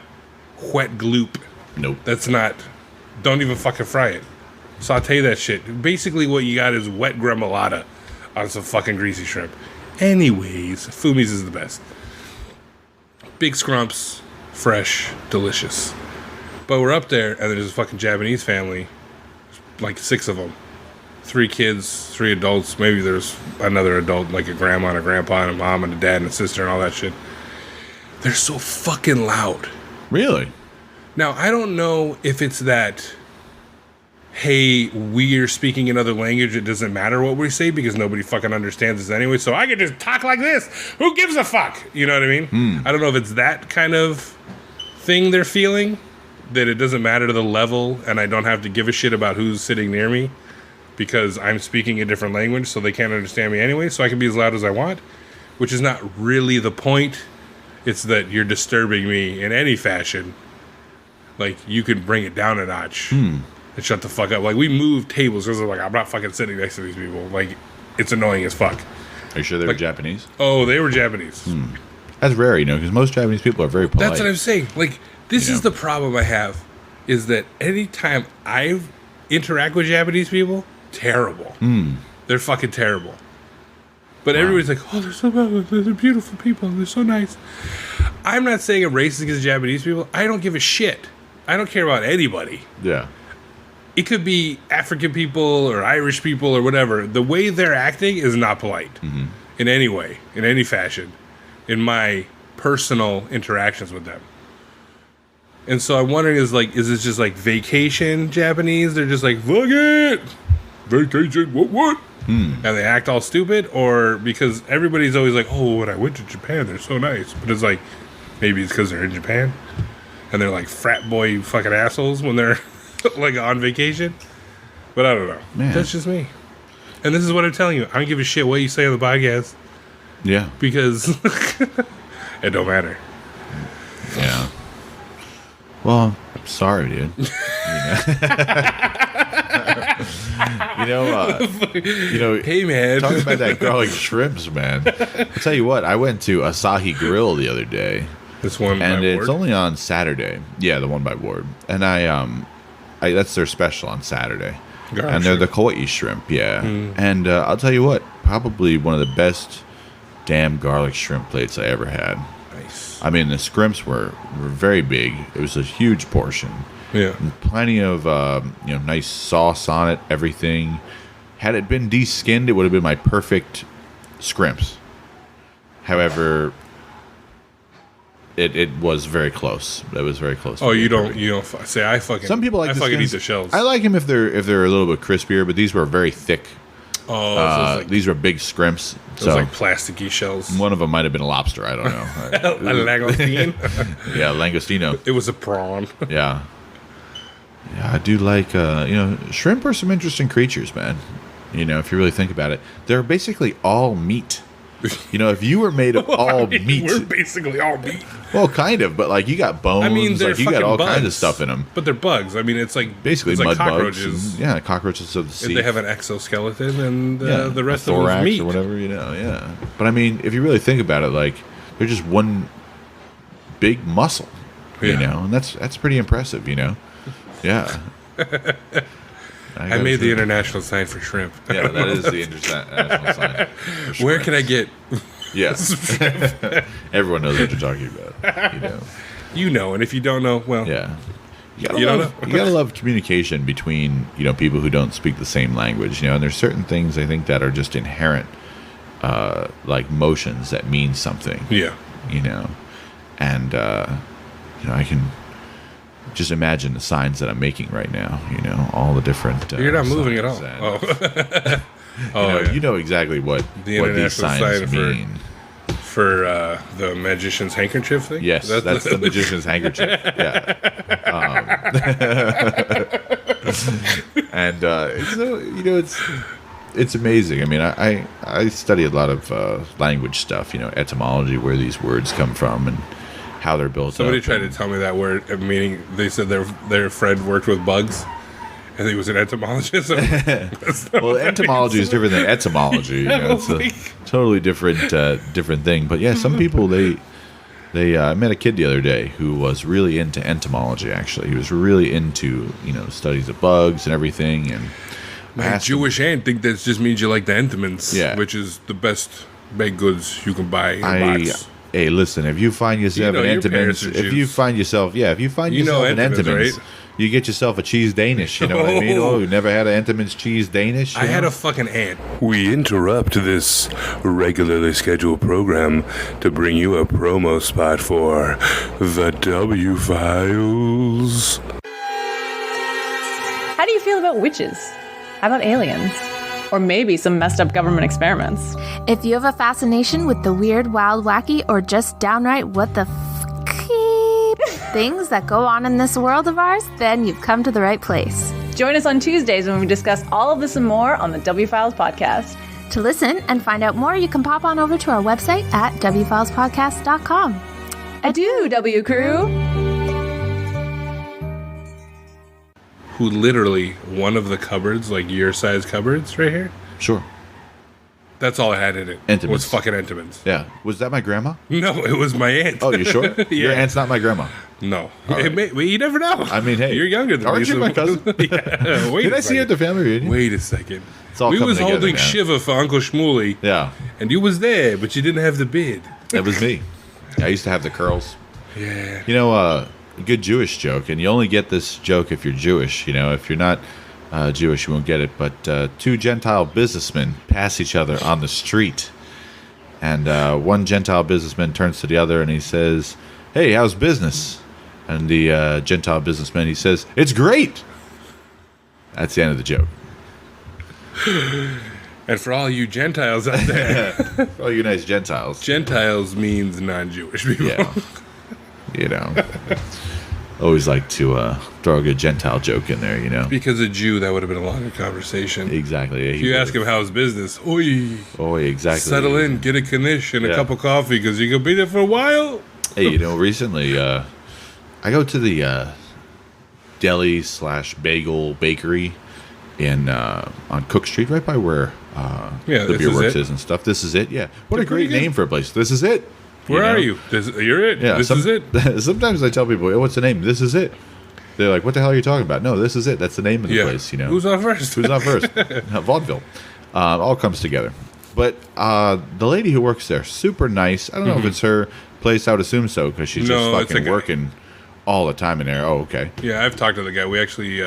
wet gloop. Nope. That's not... Don't even fucking fry it. Saute that shit. Basically what you got is wet gremolata on some fucking greasy shrimp. Anyways, Fumi's is the best. Big scrumps, fresh, delicious. But we're up there, and there's a fucking Japanese family. Like 6 of them. 3 kids, 3 adults. Maybe there's another adult, like a grandma and a grandpa and a mom and a dad and a sister and all that shit. They're so fucking loud. Really? Now, I don't know if it's that hey, we're speaking another language. It doesn't matter what we say because nobody fucking understands us anyway. So I can just talk like this. Who gives a fuck? You know what I mean? I don't know if it's that kind of thing they're feeling, that it doesn't matter to the level and I don't have to give a shit about who's sitting near me because I'm speaking a different language so they can't understand me anyway, so I can be as loud as I want, which is not really the point. It's that you're disturbing me in any fashion. Like, you could bring it down a notch and shut the fuck up. Like, we moved tables because I'm not fucking sitting next to these people. Like, it's annoying as fuck. Are you sure they were Japanese? Oh, they were Japanese. That's rare, you know, because most Japanese people are very polite. That's what I'm saying. Like, this is the problem I have, is that anytime I interact with Japanese people, terrible. They're fucking terrible. But everybody's like, oh, they're beautiful people. They're so nice. I'm not saying I'm racist against Japanese people. I don't give a shit. I don't care about anybody. Yeah. It could be African people or Irish people or whatever. The way they're acting is not polite in any way, in any fashion, in my personal interactions with them. And so I'm wondering, is this just like vacation Japanese? They're just like, fuck it! Vacation, what? And they act all stupid? Or because everybody's always like, oh, when I went to Japan, they're so nice. But it's like, maybe it's because they're in Japan. And they're like frat boy fucking assholes when they're like on vacation. But I don't know. Man. That's just me. And this is what I'm telling you. I don't give a shit what you say on the podcast. Yeah. Because it don't matter. Yeah. Well, I'm sorry, dude. Hey, man. Talking about that garlic shrimps, man. I'll tell you what, I went to Asahi Grill the other day. This one and by it's Ward? only on Saturday. Yeah, the one by Ward. And I that's their special on Saturday. Garlic and they're the shrimp. koi shrimp, yeah. And I'll tell you what, probably one of the best damn garlic shrimp plates I ever had. Nice. I mean, the scrimps were very big. It was a huge portion. Yeah. And plenty of nice sauce on it, everything. Had it been de-skinned, it would have been my perfect scrimps. However, it was very close. It was very close. Oh, you don't say I fucking. Some people like I the fucking skins. eat the shells. I like them if they're a little bit crispier, but these were very thick. Oh, so it's like, These were big scrimps. those like plasticky shells. One of them might have been a lobster. I don't know. A langostine. Yeah, langostino. It was a prawn. Yeah. Yeah, I do like, shrimp are some interesting creatures, man. You know, if you really think about it. They're basically all meat. You know, if you were made of all meat. We're basically all meat. Well, kind of, but like you got bones. I mean, they're like you got fucking all bugs, kinds of stuff in them. But they're bugs. I mean, it's like Basically it's like mud cockroaches. bugs. And, cockroaches of the sea. They have an exoskeleton, and the rest a of them thorax is meat. or whatever, yeah. But I mean, if you really think about it, like they're just one big muscle, you know, and that's pretty impressive, you know. Yeah. I made the international sign for shrimp. Yeah, that is the international sign. Where can I get? Yes. Everyone knows what you're talking about. You know. You know, and if you don't know, well, Yeah. You don't gotta love communication between, people who don't speak the same language, and there's certain things I think that are just inherent, like motions that mean something. Yeah. And I can just imagine the signs that I'm making right now, all the different You're not moving at all. signs And, you know exactly what these international signs sign mean. for the magician's handkerchief thing? Yes, that's the magician's handkerchief. Yeah. And it's amazing. I mean, I study a lot of language stuff, etymology, where these words come from and how they're built Somebody up. tried to tell me that word, meaning they said their friend worked with bugs, and he was an entomologist. Well, entomology is different than etymology. It's a totally different thing. But yeah, some people I met a kid the other day who was really into entomology. Actually, he was really into studies of bugs and everything. And My Jewish aunt think that just means you like the Entenmann's, Yeah. which is the best baked goods you can buy in a box. Hey, listen, if you find yourself an your Entenmann's, parents are if Jews. you find yourself an Entenmann's, right? you get yourself a cheese Danish. You know what I mean? Oh. Oh, you never had an Entenmann's cheese Danish? I had a fucking aunt. We interrupt this regularly scheduled program to bring you a promo spot for the W Files. How do you feel about witches? How about aliens? Or maybe some messed up government experiments? If you have a fascination with the weird, wild, wacky, or just downright what the things that go on in this world of ours, then you've come to the right place. Join us on Tuesdays when we discuss all of this and more on the W Files podcast. To listen and find out more, you can pop on over to our website at wfilespodcast.com. Adieu, W Crew! Who literally, one of the cupboards, like your size cupboards right here, Sure. that's all it had in it. Entenmann's. Was fucking Entenmann's. Yeah. Was that my grandma? No, it was my aunt. Oh, you sure? Yeah. Your aunt's not my grandma. No. right. Well, you never know. I mean, hey. You're younger than me. Aren't you so- my cousin? Yeah. Wait Did a I see you at the family reunion? Wait a second. It's all We coming was together, holding man. Shiva for Uncle Shmuley, Yeah. and you was there, but you didn't have the bid. That was me. I used to have the curls. Yeah. You know, a good Jewish joke, and you only get this joke if you're Jewish. You know, if you're not Jewish, you won't get it. But two Gentile businessmen pass each other on the street. And one Gentile businessman turns to the other and he says, "Hey, how's business?" And the Gentile businessman, he says, "It's great." That's the end of the joke. And for all you Gentiles out there, Oh, you nice Gentiles. Gentiles means non-Jewish people. Yeah. You know. Always like to throw a good Gentile joke in there, you know. Because a Jew, that would have been a longer conversation. Exactly. If you ask him how's business, oi, Oh, exactly. settle in, get a knish and a Yeah. cup of coffee because you're going to be there for a while. Hey, you know, recently I go to the deli/bagel bakery in on Cook Street, right by where Yeah, the This beer Is works It. is and stuff. This is it. Yeah, what They're a great pretty good. name for a place. This is it. Where know? are you? You're it. Yeah, This is it. Sometimes I tell people, "Oh, what's the name?" This is it. They're like, "What the hell are you talking about?" No, this is it. That's the name of the Yeah. place. You know, Who's on first? Who's on first? Vaudeville. All comes together. But the lady who works there, super nice. I don't know if it's her place. I would assume so because she's Mm-hmm. No, just it's a fucking guy. working all the time in there. Oh, okay. Yeah, I've talked to the guy. We actually,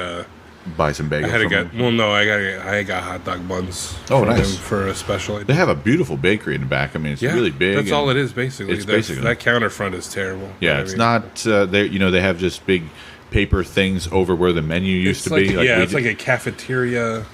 Buy some bagels. I had a from guy. him. Well, no, I got hot dog buns. Oh, from nice. him for a special. They have a beautiful bakery in the back. I mean, it's really big. That's all and- it is, basically. it's That- basically- that counter front is terrible. Yeah, I it's mean, not. They they have just big paper things over where the menu used It's to like, be. yeah, we it's did- like a cafeteria.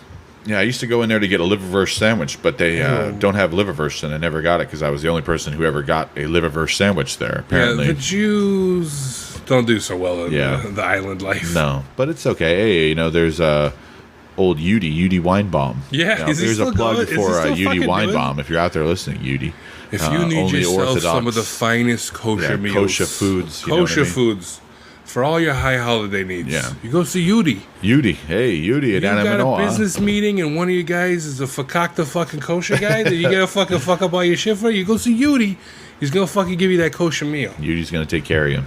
Yeah, I used to go in there to get a liverwurst sandwich, but they don't have liverwurst, and I never got it because I was the only person who ever got a liverwurst sandwich there. Apparently, Yeah, the Jews don't do so well in Yeah. the island life. no, but it's okay. Hey, you know, there's old Udi Weinbaum. Yeah, You know, is he there's still a plug going? Is he for still Udi fucking doing it? Weinbaum. If you're out there listening, Udi. If you need only yourself Orthodox, some of the finest kosher meals, kosher foods, you know what I kosher mean? foods for all your high holiday needs, Yeah. you go see Udi. Udi, hey, Udi You at got Anna a business meeting and one of you guys is a fakakta fucking kosher guy that you gotta fucking fuck up all your shit for. You go see Udi. He's gonna fucking give you that kosher meal. Udi's going to take care of you.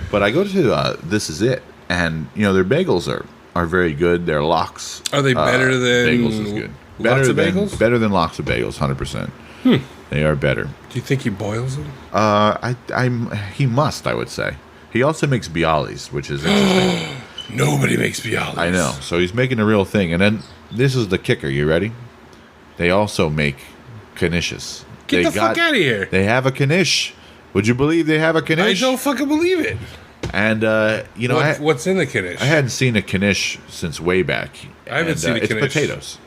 But I go to This Is It, and you know their bagels are very good. Their lox Are they better than bagels is good. lots of bagels? Better than lox of bagels, 100%. They are better. Do you think he boils them? He must, I would say. He also makes bialys, which is interesting. Nobody makes bialys. I know. So he's making a real thing. And then this is the kicker. You ready? They also make knishes. Get the fuck out of here. They have a knish. Would you believe they have a I knish? don't fucking believe it. And you know, What's in the kiddish? I hadn't seen a knish since way back. I haven't seen a It's knish. potatoes.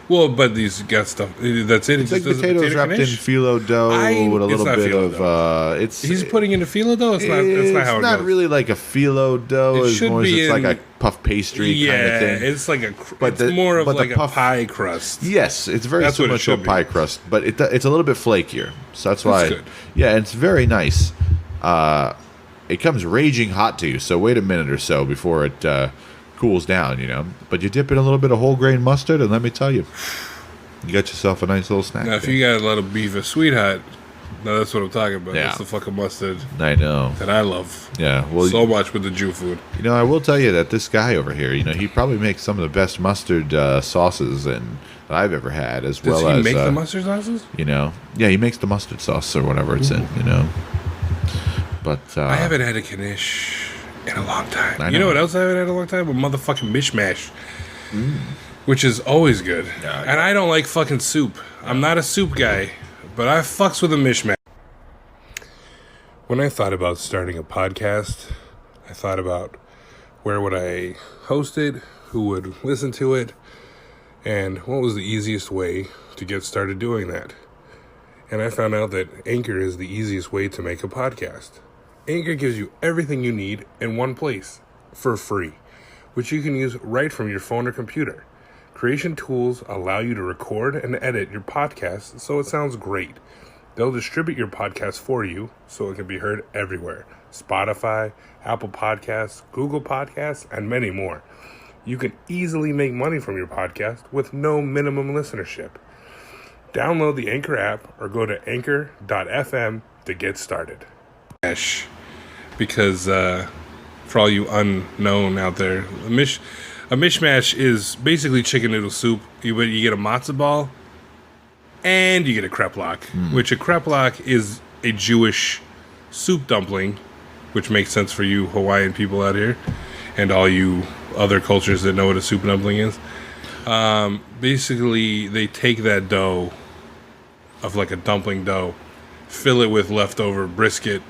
Well, but these got stuff. That's it. It's like potatoes wrapped in phyllo dough with a It's little not bit phyllo of. dough. It's He's putting in a phyllo dough. It's not. That's not how it It's not goes. really like a phyllo dough. It It's should more be it's like in- a puff pastry Yeah, kind of thing. it's like a. But It's the- more of but the like a puff- pie crust. Yes, it's very That's what similar it to a should be. pie crust, but it's a little bit flakier. So that's why. good. Yeah, it's very nice. It comes raging hot to you, so wait a minute or so before it cools down, you know. But you dip in a little bit of whole grain mustard, and let me tell you, you got yourself a nice little snack. Now, if there. you got a lot of beef or sweetheart, now that's what I'm talking about. Yeah. That's the fucking mustard I know. that I love Yeah, well, so much with the Jew food. you know, I will tell you that this guy over here, you know, he probably makes some of the best mustard sauces and that I've ever had, as Does well he as make the mustard sauces? you know, yeah, he makes the mustard sauce or whatever it's in, you know. But I haven't had a knish in a long time. I You know know. what else I haven't had in a long time? A motherfucking mishmash. Which is always good. Yeah, and I don't like fucking soup. I'm not a soup guy, but I fucks with a mishmash. When I thought about starting a podcast, I thought about where would I host it, who would listen to it and what was the easiest way to get started doing that. And I found out that Anchor is the easiest way to make a podcast. Anchor gives you everything you need in one place for free, which you can use right from your phone or computer. Creation tools allow you to record and edit your podcast so it sounds great. They'll distribute your podcast for you so it can be heard everywhere. Spotify, Apple Podcasts, Google Podcasts, and many more. You can easily make money from your podcast with no minimum listenership. Download the Anchor app or go to anchor.fm to get started. Because for all you unknown out there, a mishmash is basically chicken noodle soup. You get a matzo ball and you get a kreplach, which a kreplach is a Jewish soup dumpling, which makes sense for you Hawaiian people out here and all you other cultures that know what a soup dumpling is. Basically, they take that dough of like a dumpling dough, fill it with leftover brisket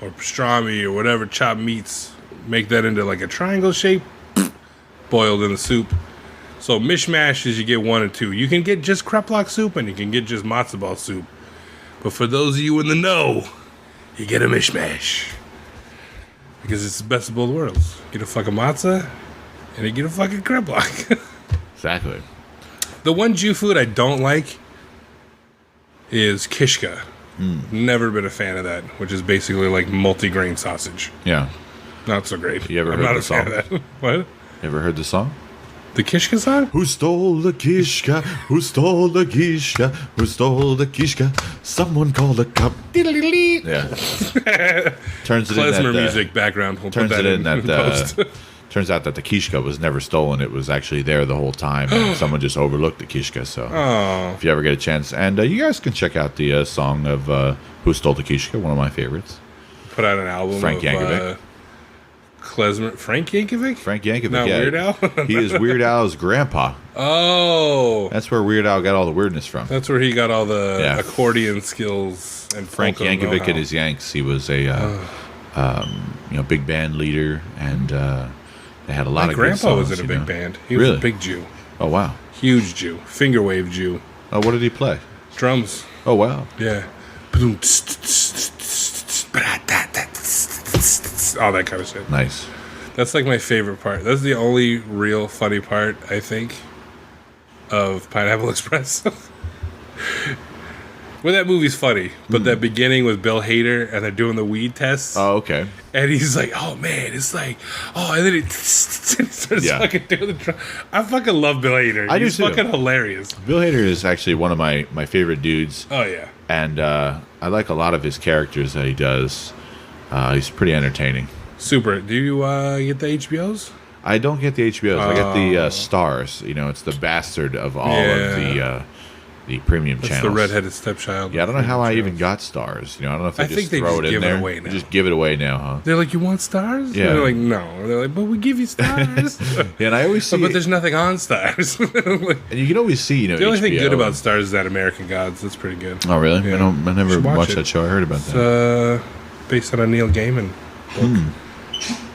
or pastrami or whatever chopped meats, make that into like a triangle shape, boiled in the soup. So mishmash is you get one or two. You can get just kreplach soup and you can get just matzo ball soup. But for those of you in the know, you get a mishmash. Because it's the best of both worlds. You get a fucking matzah and you get a fucking kreplach. Exactly. The one Jew food I don't like is kishka. Never been a fan of that, which is basically like multi-grain sausage. Yeah. Not so great. You ever I'm heard not the a fan song? of that. What? You ever heard the song? The kishka song? Who stole the kishka? Who stole the kishka? Who stole the kishka? Someone called the cop. Yeah. Turns it Klezmer in that, music background. We'll turns put that it in that. post. Turns out that the kishka was never stolen. It was actually there the whole time. And someone just overlooked the kishka. So if you ever get a chance. And you guys can check out the song of Who Stole the Kishka, one of my favorites. Put out an album Frank of Yankovic. Klezmer. Frank Yankovic? Frank Yankovic, Not yeah. Weird Al? He is Weird Al's grandpa. Oh. That's where Weird Al got all the weirdness from. That's where he got all the Yeah. accordion skills and Frank folk Yankovic know-how. and his Yanks. He was a big band leader, and they had a lot My of good grandpa songs, was in a you know. big band. He was Really? a big Jew. Oh wow! Huge Jew. Finger wave Jew. Oh, what did he play? Drums. Oh wow! Yeah. All that kind of shit. Nice. That's like my favorite part. That's the only real funny part, I think, of Pineapple Express. Well, that movie's funny, but that beginning with Bill Hader and they're doing the weed tests, Oh okay. and he's like, "Oh man, it's like, oh," and then he starts Yeah. fucking doing the drum. I fucking love Bill Hader. I do He's too. fucking hilarious. Bill Hader is actually one of my favorite dudes, Oh yeah, and I like a lot of his characters that he does. He's pretty entertaining. super. Do you get the HBOs? I don't get the HBOs. I get the Stars. You know, it's the bastard of all of the premium That's channels. the redheaded stepchild. Yeah, I don't know how I even got Stars. You know, I don't know if they I just think they throw just it in give it there. away They now. just give it away now, huh? They're like, "You want stars?" Yeah. And they're like, "No." They're like, "But we give you stars." Yeah, and I always see. But there's nothing on stars. And you can always see, you know, The only thing HBO. good about Stars is that American Gods. That's pretty good. Oh, really? Yeah. I never Should watch watched it. that show. I heard about It's that. based on a Neil Gaiman book.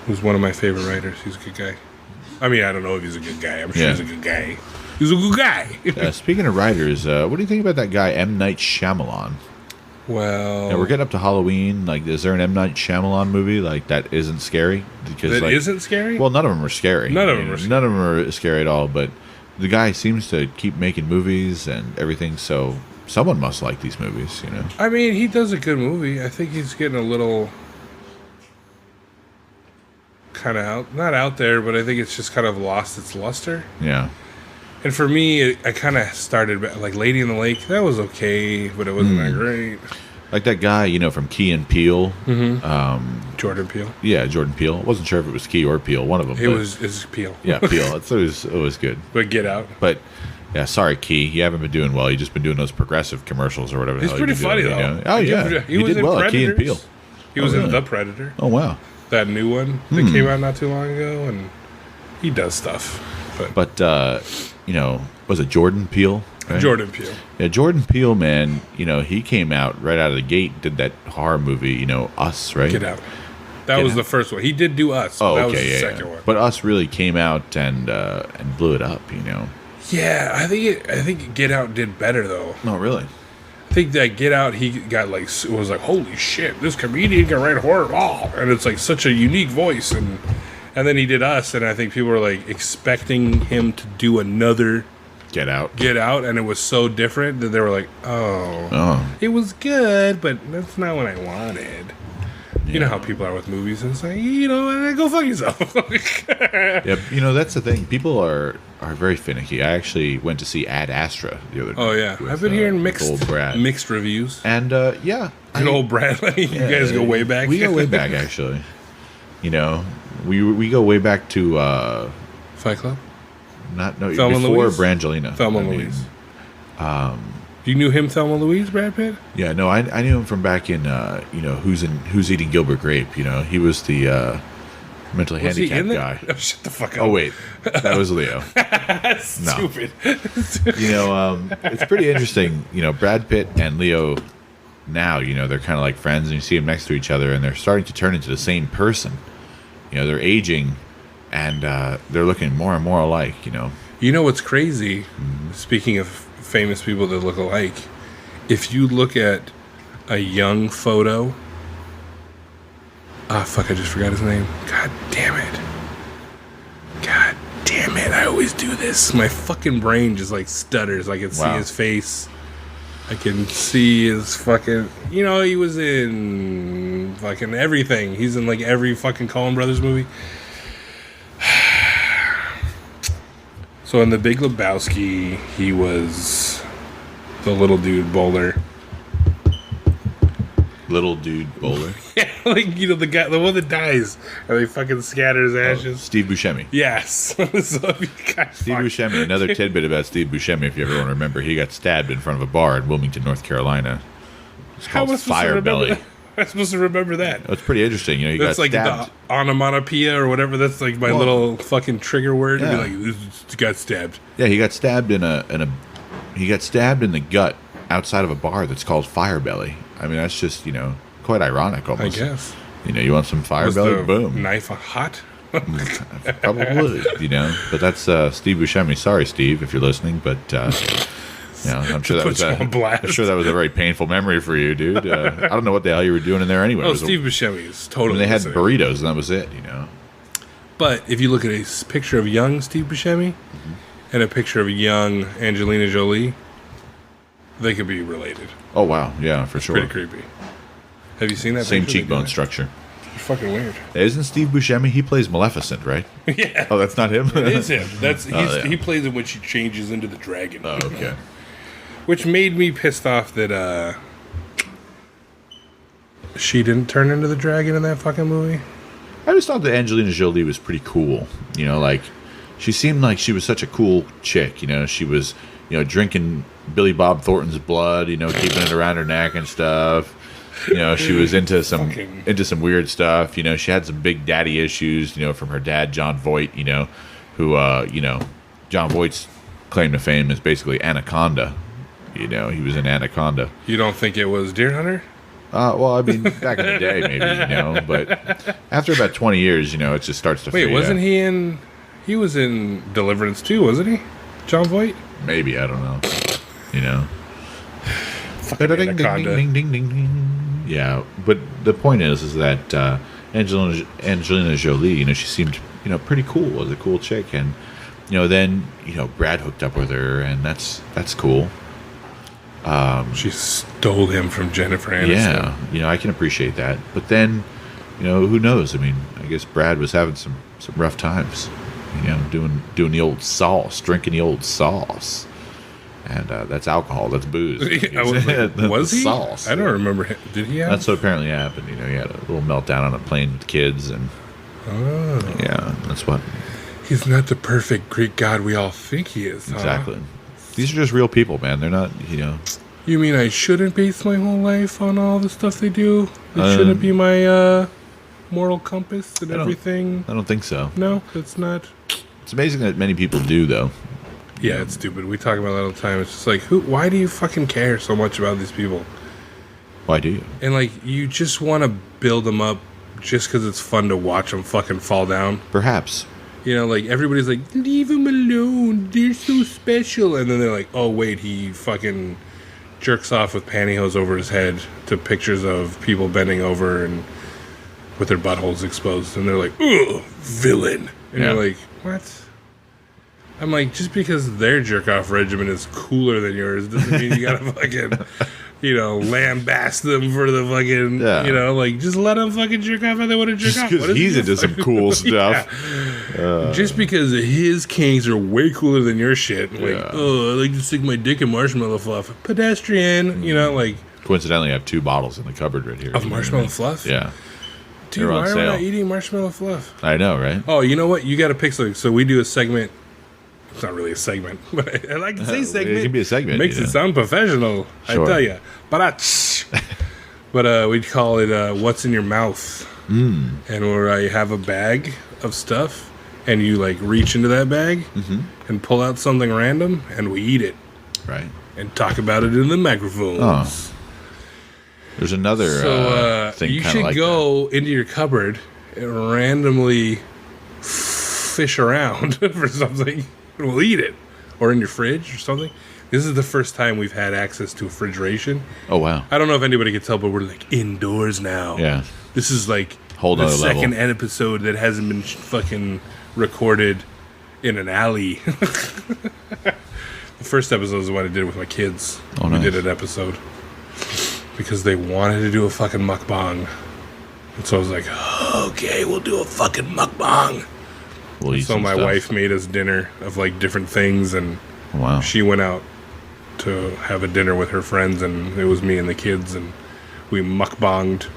Who's one of my favorite writers. He's a good guy. I mean, I don't know if he's a good guy. I'm sure Yeah. he's a good guy. He's a good guy. Speaking of writers, what do you think about that guy M. Night Shyamalan? Well, Yeah, we're getting up to Halloween. Like, is there an M. Night Shyamalan movie like that isn't scary? Because that like, isn't scary. well, none of them are scary. None of them are scary. None of them are scary at all. But the guy seems to keep making movies and everything. So someone must like these movies, you know. I mean, he does a good movie. I think he's getting a little kind of not out there, but I think it's just kind of lost its luster. Yeah. And for me, I kind of started like Lady in the Lake. That was okay, but it wasn't that great. Like that guy, you know, from Key and Peele. Jordan Peele. Yeah, Jordan Peele. Wasn't sure if it was Key or Peele, one of them. It's Peele. Yeah, Peele. It was good. But Get Out. But yeah, sorry, Key. You haven't been doing well. You just been doing those progressive commercials or whatever. the He's hell you've pretty been funny doing, though. you know? Oh yeah, He was did in well at Key and Predators. Peele. He was Oh, in really? The Predator. Oh wow. That new one that came out not too long ago, and he does stuff. But you know, was it Jordan Peele? Right? Jordan Peele. Yeah, Jordan Peele, man. You know, he came out right out of the gate. Did that horror movie, you know, Us, right? Get Out. That was the first one. He did do Us. Oh, that okay, was the yeah, second one. But Us really came out and blew it up, you know. Yeah, I think Get Out did better though. No, really. I think that Get Out, he got like, was like, holy shit, this comedian can write horror, and it's like such a unique voice, and then he did Us, and I think people were like expecting him to do another Get Out, and it was so different that they were like, it was good, but that's not what I wanted. Yeah. You know how people are with movies, and it's like, go fuck yourself. Yep, that's the thing. People are very finicky. I actually went to see Ad Astra the other day. Oh yeah, I've been hearing mixed reviews. And old Brad, you guys go way back. We go way back, actually. We go way back to Fight Club. Before Brangelina. Thelma and Louise. You knew him, Thelma and Louise, Brad Pitt? Yeah, no, I knew him from back in Who's Eating Gilbert Grape. He was the mentally handicapped guy. Oh, shut the fuck up. Oh wait, that was Leo. Stupid. It's pretty interesting. Brad Pitt and Leo now, they're kind of like friends, and you see them next to each other, and they're starting to turn into the same person. They're aging, and they're looking more and more alike. You know what's crazy? Mm-hmm. Speaking of famous people that look alike, if you look at a young photo, I just forgot his name. God damn it, I always do this. My fucking brain just like stutters. I can see his face, I can see his fucking, he was in fucking everything. He's in like every fucking Coen Brothers movie. So in The Big Lebowski, he was the little dude bowler. Little dude bowler? Yeah, like, the one that dies, and he fucking scatters ashes. Steve Buscemi. Yes. Steve Buscemi, another tidbit about Steve Buscemi, if you ever want to remember, he got stabbed in front of a bar in Wilmington, North Carolina. It's called Fire Belly. I'm supposed to remember that. It's pretty interesting. He that's got like stabbed. The onomatopoeia or whatever. That's like my little fucking trigger word. Yeah. To be like, this got stabbed. Yeah, he got stabbed he got stabbed in the gut outside of a bar that's called Fire Belly. I mean, that's just quite ironic almost. I guess. You want some Fire Belly? Boom. Knife hot. Probably. But that's Steve Buscemi. Sorry, Steve, if you're listening, but. I'm sure that was a very painful memory for you, dude. I don't know what the hell you were doing in there anyway. Oh, Steve Buscemi is totally. They had burritos, and that was it, But if you look at a picture of young Steve Buscemi and a picture of young Angelina Jolie, they could be related. Oh wow, yeah, for sure. Pretty creepy. Have you seen that? Same cheekbone structure. It's fucking weird. Isn't Steve Buscemi? He plays Maleficent, right? Yeah. Oh, that's not him. It is him. He plays it when she changes into the dragon. Oh, okay. Which made me pissed off that she didn't turn into the dragon in that fucking movie. I just thought that Angelina Jolie was pretty cool. She seemed like she was such a cool chick. She was, drinking Billy Bob Thornton's blood, keeping it around her neck and stuff. She was into some weird stuff. She had some big daddy issues, from her dad, John Voight, who, John Voight's claim to fame is basically Anaconda. He was in Anaconda. You don't think it was Deer Hunter? Well, I mean, back in the day, maybe, but after about 20 years, it just starts to fade. Wait, wasn't he in... He was in Deliverance too, wasn't he? John Voight? Maybe, I don't know. Fucking Anaconda. Ding, ding, ding, ding. Yeah, but the point is that Angelina Jolie, she seemed, pretty cool, was a cool chick, and, then, Brad hooked up with her, and that's cool. She stole him from Jennifer Aniston. Yeah, I can appreciate that. But then, who knows? I mean, I guess Brad was having some rough times. Doing the old sauce, drinking the old sauce, and that's alcohol. That's booze. Was he? Sauce. I don't remember. Did he have? That's what apparently happened. He had a little meltdown on a plane with kids, and yeah, that's what. He's not the perfect Greek god we all think he is. Exactly. Huh? These are just real people, man. They're not, You mean I shouldn't base my whole life on all the stuff they do? It shouldn't be my moral compass and everything? I don't think so. No, it's not. It's amazing that many people do, though. Yeah, it's stupid. We talk about that all the time. It's just like, why do you fucking care so much about these people? Why do you? And, you just want to build them up just because it's fun to watch them fucking fall down. Perhaps. You know, like, everybody's like, leave him alone. They're so special. And then they're like, oh, wait, he fucking jerks off with pantyhose over his head to pictures of people bending over and with their buttholes exposed. And they're like, ugh, villain. And you're like, what? I'm like, just because their jerk-off regimen is cooler than yours doesn't mean you gotta fucking, you know, lambast them for the fucking, you know, like, just let them fucking jerk off how they want to jerk off. Because he's into some cool stuff. Just because his kinks are way cooler than your shit. Like, oh, I like to stick my dick in marshmallow fluff. Pedestrian, you know, like. Coincidentally, I have 2 bottles in the cupboard right here. Of marshmallow fluff? Yeah. Dude, why am I not eating marshmallow fluff? I know, right? Oh, you know what? You got to pick something. So we do a segment. It's not really a segment, but I like to say segment. It can be a segment. Makes it sound professional, Sure. I tell you. But we'd call it What's in Your Mouth. And where I have a bag of stuff, and you, like, reach into that bag and pull out something random, and we eat it. Right. And talk about it in the microphones. Oh. There's another thing you kind should of like go into your cupboard and randomly fish around for something, and we'll eat it. Or in your fridge or something. This is the first time we've had access to refrigeration. Oh, wow. I don't know if anybody can tell, but we're, like, indoors now. Yeah. This is, like, Whole the nother second level. episode that hasn't been fucking recorded in an alley. The first episode is what I did with my kids. Oh, nice. We did an episode. Because they wanted to do a fucking mukbang. And so I was like, okay, we'll do a fucking mukbang. We'll eat So some my stuff. wife made us dinner of, like, different things, and Wow. she went out to have a dinner with her friends, and it was me and the kids, and we mukbanged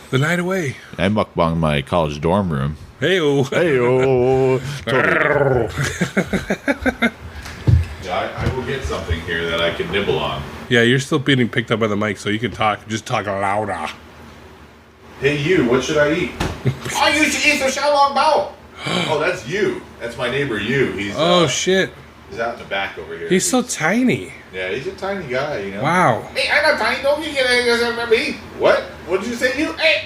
the night away. I mukbanged my college dorm room. Hey-o. Hey-oh. Yeah, I will get something here that I can nibble on. Yeah, you're still being picked up by the mic, so you can talk. Just talk louder. Hey, you, what should I eat? I used to eat the Xiaolong Bao. Oh, that's you. That's my neighbor, you. He's Oh, shit. he's out in the back over here. He's so tiny. Yeah, he's a tiny guy, you know. Wow. Hey, I'm not tiny. Don't you get anything from me? What? What did you say, you? Hey!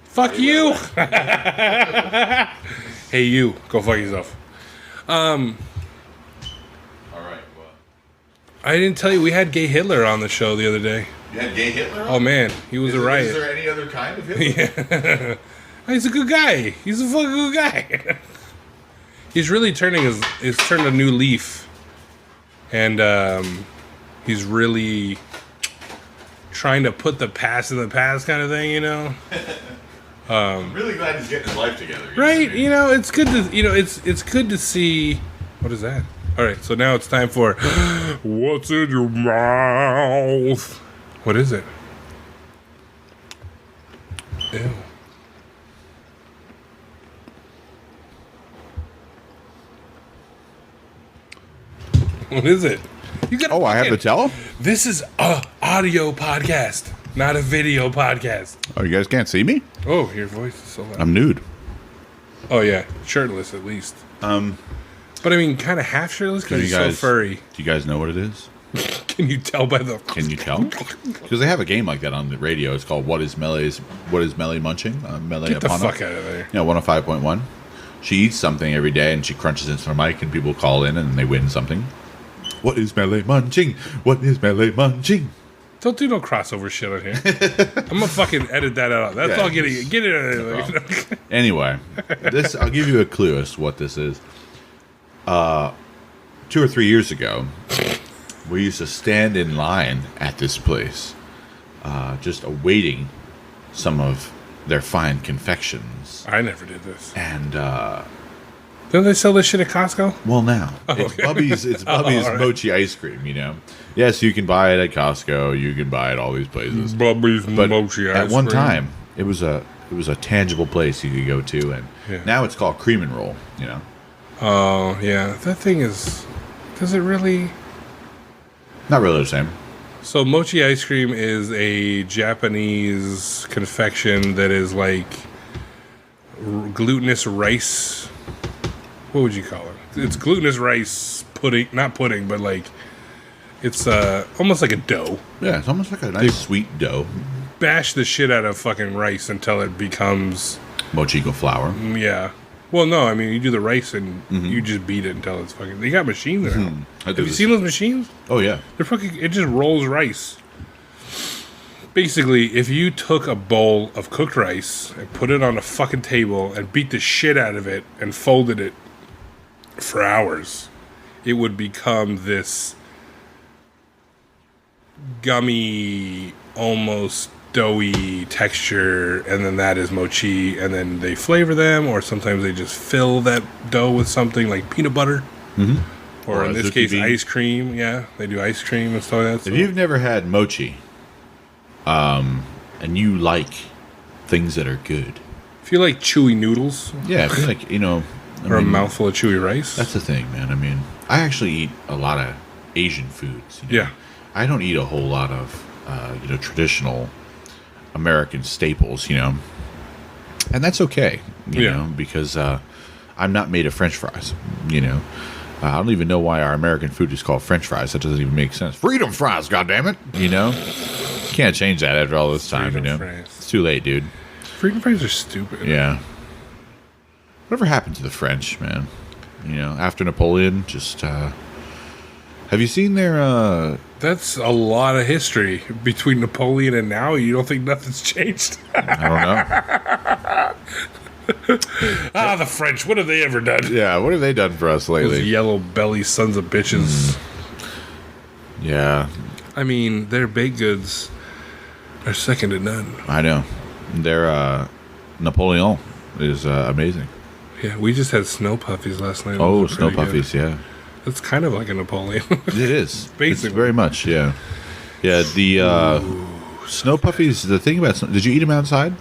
Fuck you. Hey, you. Go fuck yourself. All right, well. I didn't tell you, we had Gay Hitler on the show the other day. You had gay Hitler on? Oh, man. He was a riot. Is there any other kind of Hitler? Yeah. He's a good guy. He's a fucking good guy. He's really he's turned a new leaf. And he's really trying to put the past in the past kind of thing, you know? I'm really glad he's getting his life together. Right? You know, it's good to it's good to see. What is that? All right, so now it's time for What's in Your Mouth? What is it? Ew. What is it? You got Oh, I have to tell? This is a audio podcast, not a video podcast. Oh, you guys can't see me? Oh, your voice is so loud. I'm nude. Oh yeah, shirtless at least. But I mean, kind of half shirtless because he's so furry. Do you guys know what it is? Can you tell by the? Can you tell? Because they have a game like that on the radio. It's called What is Melee Munching? Melee Get the Apana. fuck out of there. Yeah, 105.1. She eats something every day and she crunches into her mic and people call in and they win something. What is Melee Munching? What is Melee Munching? Don't do no crossover shit on here. I'm gonna fucking edit that out. That's Yeah, all. Get it. Anyway, this I'll give you a clue as to what this is. 2 or 3 years ago, we used to stand in line at this place, just awaiting some of their fine confections. I never did this. And Don't they sell this shit at Costco? well, now it's okay. Bubby's. It's Bubby's all right. mochi ice cream. You know, yes, you can buy it at Costco. You can buy it all these places. Bubby's But mochi ice at one cream. time, it was a tangible place you could go to, and Yeah. now it's called Cream and Roll. You know, Oh yeah, that thing is. Does it really? not really the same. So mochi ice cream is a Japanese confection that is like glutinous rice. What would you call it? It's glutinous rice pudding, not pudding, but like it's almost like a dough. Yeah, it's almost like a nice sweet dough. bash the shit out of fucking rice until it becomes Mochiko flour. yeah. Well, no, I mean you do the rice and you just beat it until it's fucking. They got machines now. Have you seen those machines? Oh yeah. They're fucking. It just rolls rice. Basically, if you took a bowl of cooked rice and put it on a fucking table and beat the shit out of it and folded it for hours, it would become this gummy, almost doughy texture, and then that is mochi, and then they flavor them, or sometimes they just fill that dough with something like peanut butter, or in this case, ice cream. Yeah, they do ice cream and stuff like that. So. If you've never had mochi, and you like things that are good, if you like chewy noodles, yeah, if you like, a mouthful of chewy rice, that's the thing, man. I mean, I actually eat a lot of Asian foods. Yeah, I don't eat a whole lot of traditional American staples, and that's okay, you know, because I'm not made of French fries, I don't even know why our American food is called French fries. That doesn't even make sense. Freedom fries, goddammit, Can't change that after all this time, Fries. It's too late, dude. Freedom fries are stupid. Yeah. Whatever happened to the French, man? After Napoleon, just have you seen their That's a lot of history between Napoleon and now. You don't think nothing's changed? I don't know. The French. What have they ever done? Yeah, what have they done for us lately? Those yellow belly sons of bitches. Yeah. I mean, their baked goods are second to none. I know. Their Napoleon is amazing. Yeah, we just had snow puffies last night. Oh, Those were snow pretty puffies, good. yeah. It's kind of like a Napoleon. It is. Basically. It's very much, yeah. Yeah, the snow puffies, the thing about did you eat them outside?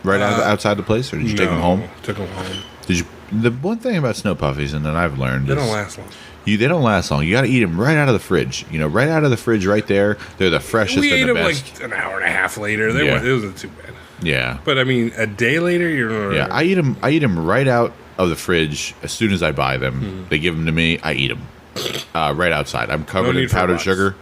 Right outside the place, or did you take them home? Took them home. Did you? The one thing about snow puffies, and that I've learned, They is don't last long. they don't last long. You got to eat them right out of the fridge. Right out of the fridge, right there. They're the freshest We ate and the them best. like an hour and a half later. Yeah. It wasn't too bad. Yeah, But I mean, a day later, you're yeah. I eat them right out of the fridge as soon as I buy them. They give them to me. I eat them right outside. I'm covered in need for powdered box. sugar.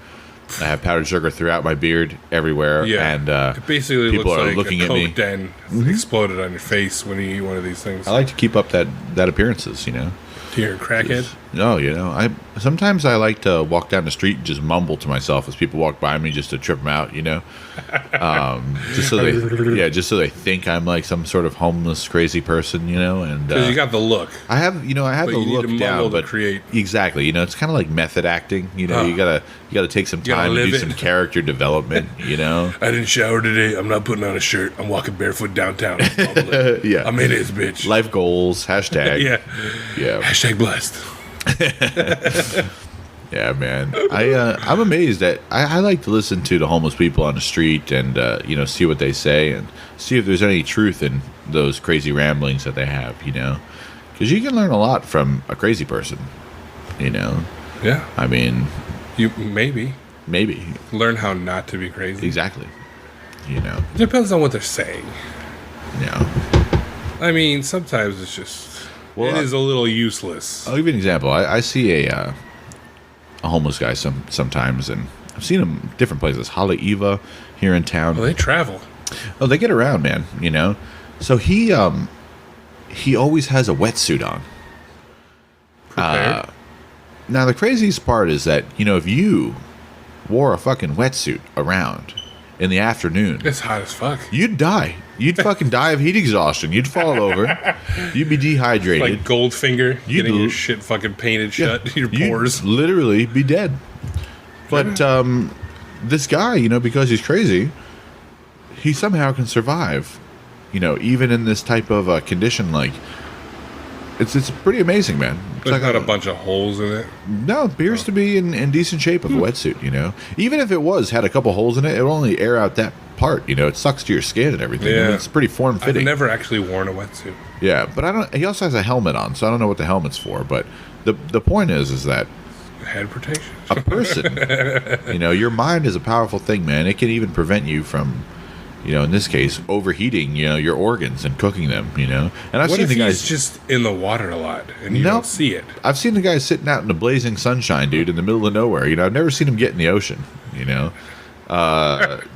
I have powdered sugar throughout my beard, everywhere. Yeah, and it basically people looks are like looking a at Coke me. den exploded on your face when you eat one of these things. I like to keep up that appearances. You're a crackhead. No, I sometimes I like to walk down the street and just mumble to myself as people walk by me, just to trip them out, just so they think I'm like some sort of homeless crazy person, and Because you got the look. I have But the you need look to down, mumble to but create. exactly, it's kind of like method acting, you gotta take some gotta time to live do it. some character development, I didn't shower today. I'm not putting on a shirt. I'm walking barefoot downtown. Yeah. I'm in his bitch. life goals, hashtag, yeah. Hashtag blessed. Yeah, man. I'm amazed that I like to listen to the homeless people on the street and see what they say and see if there's any truth in those crazy ramblings that they have, because you can learn a lot from a crazy person, Yeah. I mean, You maybe learn how not to be crazy. exactly, It depends on what they're saying. yeah. I mean, sometimes it's just it is a little useless. I'll give you an example. I see a homeless guy sometimes, and I've seen him different places. Haleiwa here in town. Well, they travel. Oh, they get around, man. So he always has a wetsuit on. Prepared. Now the craziest part is that if you wore a fucking wetsuit around in the afternoon, It's hot as fuck. you'd die. You'd fucking die of heat exhaustion. You'd fall over. You'd be dehydrated. Like Goldfinger, You'd getting your l- shit fucking painted Yeah, shut, your you'd pores. literally be dead. But this guy, because he's crazy, he somehow can survive. Even in this type of condition, like it's pretty amazing, man. It's There's like not a bunch of holes in it. No, it appears to be in decent shape of a wetsuit. Even if it had a couple holes in it, it will only air out that part. It sucks to your skin and everything. Yeah. It's pretty form I've fitting. never actually worn a wetsuit. Yeah, but I don't. He also has a helmet on, so I don't know what the helmet's for. But the point is that Head protection. a person, your mind is a powerful thing, man. It can even prevent you from, in this case, overheating, your organs and cooking them, And I've What seen if the he's guys. just in the water a lot and you No. don't see it? I've seen the guys sitting out in the blazing sunshine, dude, in the middle of nowhere. I've never seen him get in the ocean.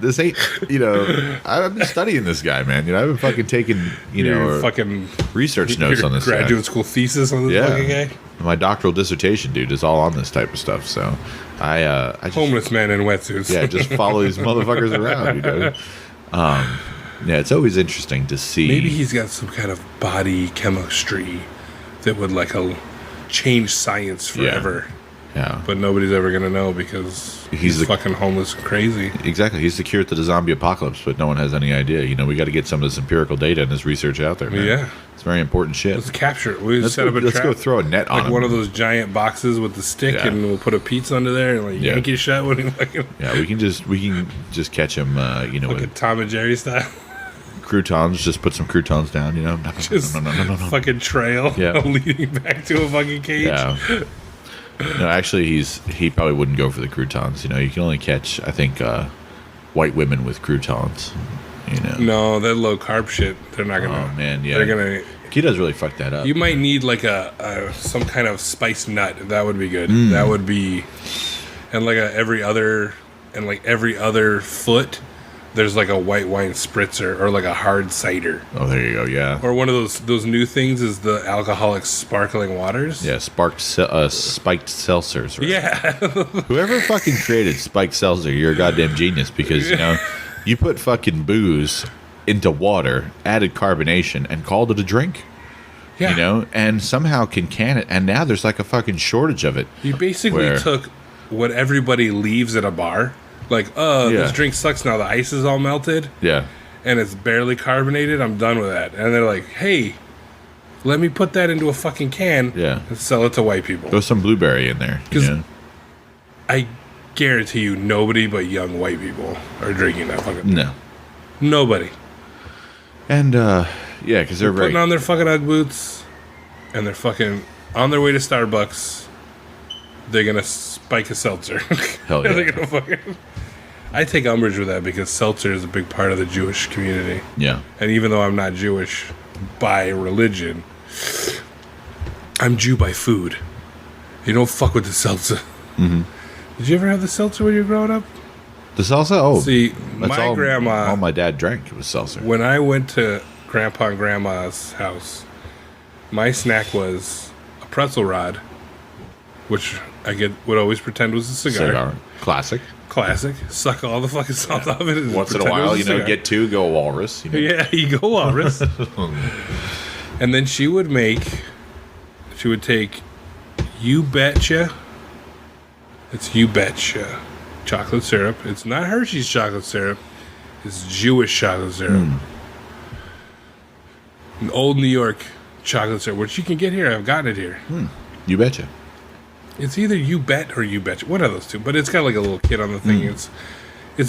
This ain't, I've been studying this guy, man. I've been fucking taking, fucking research notes on this graduate guy. school thesis on this fucking guy. My doctoral dissertation, dude, is all on this type of stuff. So I just, homeless man in wetsuits. Yeah, just follow these motherfuckers around, Yeah, it's always interesting to see. Maybe he's got some kind of body chemistry that would change science forever. Yeah. But nobody's ever going to know because he's fucking homeless and crazy. Exactly. He's the cure to the zombie apocalypse, but no one has any idea. We got to get some of this empirical data and this research out there, man. Yeah. It's very important shit. Let's capture it. Let's go throw a net on him. one of those giant boxes with the stick, and we'll put a pizza under there and yank it shut when he fucking... Yeah, we can just catch him, with Tom and Jerry style. Croutons, just put some croutons down, No, fucking trail leading back to a fucking cage. Yeah. No, actually, he probably wouldn't go for the croutons. You can only catch, I think, white women with croutons. No, that low carb shit. They're not gonna. Oh man, yeah. They're gonna. He does really fuck that up. You might need a some kind of spiced nut. That would be good. That would be, and every other foot. There's a white wine spritzer or a hard cider. Oh, there you go. Yeah. Or one of those new things is the alcoholic sparkling waters. Yeah, spiked seltzers. Right? Yeah. Whoever fucking created spiked seltzer, you're a goddamn genius because you put fucking booze into water, added carbonation, and called it a drink. Yeah. And somehow can it, and now there's a fucking shortage of it. You basically took what everybody leaves at a bar. This drink sucks now. The ice is all melted. Yeah. And it's barely carbonated. I'm done with that. And they're like, hey, let me put that into a fucking can and sell it to white people. Throw some blueberry in there. Because I guarantee you nobody but young white people are drinking that fucking thing. No. Nobody. And, because they're putting on their fucking Ugg boots and they're fucking on their way to Starbucks. They're going to spike a seltzer. Hell yeah. They're gonna fucking... I take umbrage with that because seltzer is a big part of the Jewish community. Yeah. And even though I'm not Jewish by religion, I'm Jew by food. You don't fuck with the seltzer. Mm-hmm. Did you ever have the seltzer when you were growing up? The salsa? Oh. See, my grandma... All my dad drank was seltzer. When I went to Grandpa and Grandma's house, my snack was a pretzel rod, which I would always pretend was a cigar. Classic. Suck all the fucking salt off it. Once in a while, get two, go walrus. Yeah, you go walrus. And then she would take You Betcha. It's You Betcha chocolate syrup. It's not Hershey's chocolate syrup. It's Jewish chocolate syrup. An old New York chocolate syrup, which you can get here. I've gotten it here. You Betcha. It's either You Bet or You Betcha. One of those two. But it's got a little kid on the thing. It's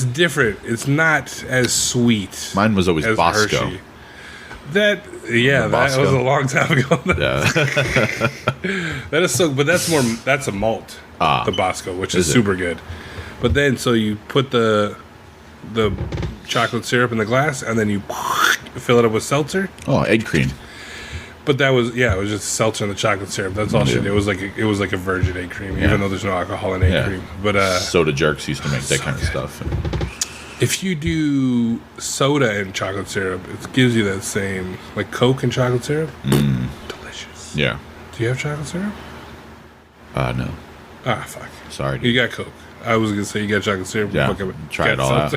different. It's not as sweet. Mine was always as Bosco. Hershey. That was a long time ago. That is so. But that's a malt. The Bosco, which is super good. But then, so you put the chocolate syrup in the glass, and then you fill it up with seltzer. Oh, egg cream. But that was it was just seltzer and the chocolate syrup. That's all she did. It was like a virgin egg cream, even though there's no alcohol in egg cream. But soda jerks used to make that kind of stuff. If you do soda and chocolate syrup, it gives you that same Coke and chocolate syrup. Delicious. Yeah. Do you have chocolate syrup? No. Ah, fuck. Sorry, dude. You got Coke. I was gonna say you got chocolate syrup. Yeah. Try it all out.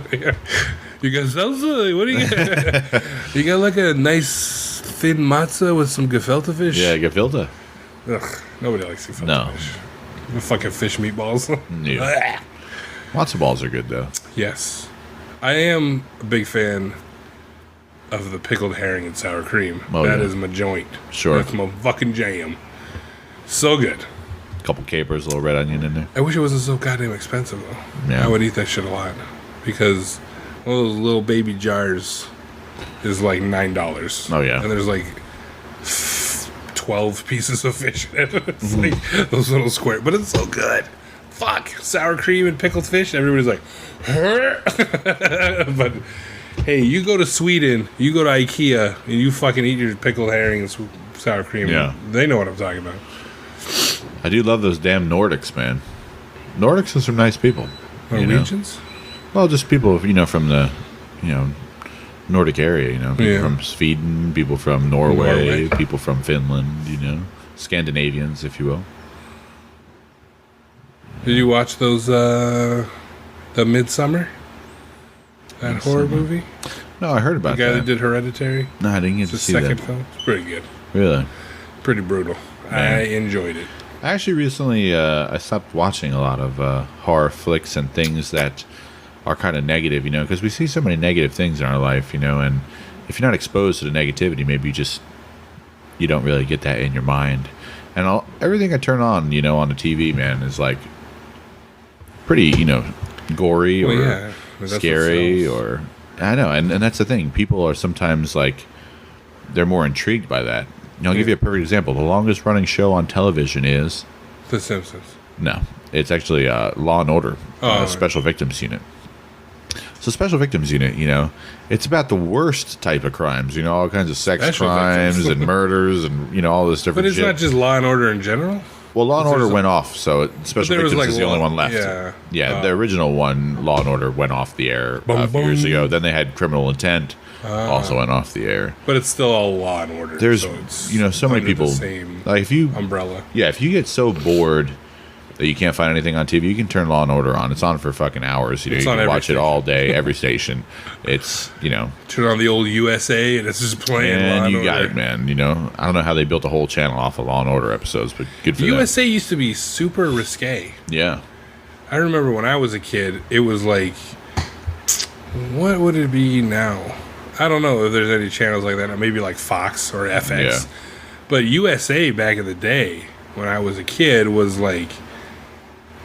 You got salsa. What do you got? You got a nice thin matzah with some gefilte fish. Yeah, gefilte. Ugh, nobody likes gefilte fish. The fucking fish meatballs. Yeah. Matzo balls are good though. Yes, I am a big fan of the pickled herring and sour cream. That is my joint. Sure, that's my fucking jam. So good. A couple capers, a little red onion in there. I wish it wasn't so goddamn expensive though. Yeah. I would eat that shit a lot because one of those little baby jars is $9. Oh yeah, and there's 12 pieces of fish in it. It's those little square, but it's so good. Fuck, sour cream and pickled fish. Everybody's like, but hey, you go to Sweden, you go to IKEA, and you fucking eat your pickled herring and sour cream. Yeah, they know what I'm talking about. I do love those damn Nordics, man. Nordics are some nice people. Norwegians? Well, just people, from the, Nordic area, people from Sweden, people from Norway, people from Finland, Scandinavians, if you will. Did you watch those, the Midsummer? That horror movie? No, I heard about The guy that. that did Hereditary? No, I didn't get It's to his see second that. film. It's pretty good. Really? Pretty brutal. I enjoyed it. I actually recently I stopped watching a lot of horror flicks and things that are kind of negative, because we see so many negative things in our life, and if you're not exposed to the negativity, maybe you don't really get that in your mind. And everything I turn on, on the TV, man, is like pretty, gory or scary or I know, and that's the thing. People are sometimes like they're more intrigued by that. I'll give you a perfect example. The longest running show on television is The Simpsons. No, it's actually Law and Order, Special Victims Unit. So Special Victims Unit, it's about the worst type of crimes, all kinds of sex Special crimes victims. and murders and, all this different But it's shit. not just Law and Order in general? Well, Law and Order went off, so Special there was, Victims like, is the only one left. yeah. The original one, Law and Order, went off the air a few years ago. Then they had Criminal Intent, also went off the air. But it's still all Law and Order. There's, so it's so many under people. the same Like if you umbrella. Yeah, if you get so bored that you can't find anything on TV, you can turn Law and Order on. It's on for fucking hours. You It's on can every watch station. it all day, every station. It's Turn on the old USA and it's just playing Law and and you Order. got it, man. I don't know how they built a whole channel off of Law and Order episodes, but good for them. USA used to be super risque. Yeah, I remember when I was a kid, it was like, what would it be now? I don't know if there's any channels like that. Maybe like Fox or FX. Yeah. But USA back in the day, when I was a kid, was like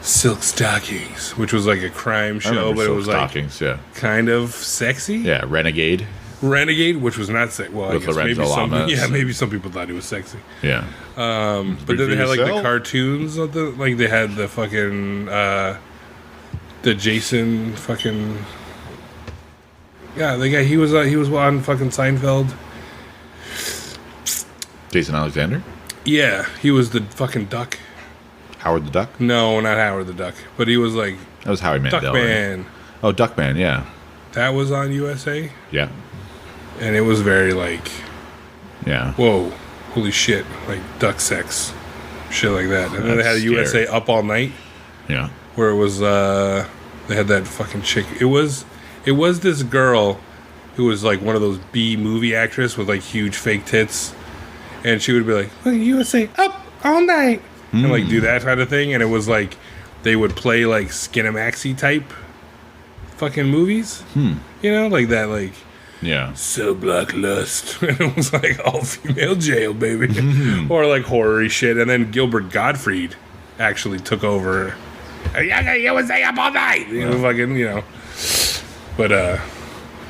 Silk Stockings, which was like a crime I show, remember but it Silk was Stockings, like kind of sexy. yeah, Renegade. Renegade, which was not sexy. Well, With I guess Lorenzo Lamas. maybe some people thought it was sexy. Yeah, But then they had like the yourself. cartoons of the like they had the fucking the Jason fucking the guy he was on fucking Seinfeld. Jason Alexander, Yeah, he was the fucking duck. Howard the Duck. No, not Howard the Duck, but he was like That was Howie Mandel. right? Duckman. Oh, Duckman. Yeah, That was on USA, yeah, and it was very like yeah. whoa, holy shit, like duck sex, shit like that. And then they That's had USA Up All Night. Yeah. Where it was they had that fucking chick. It was this girl who was like one of those B movie actress with like huge fake tits, and she would be like, "Well, USA Up All Night," and like do that kind of thing. And it was like they would play like Skinamaxy type fucking movies, like that, like Yeah. Cell Block Lust, and it was like all female jail, baby, or like horror-y shit. And then Gilbert Gottfried actually took over. You would stay up all night, fucking. But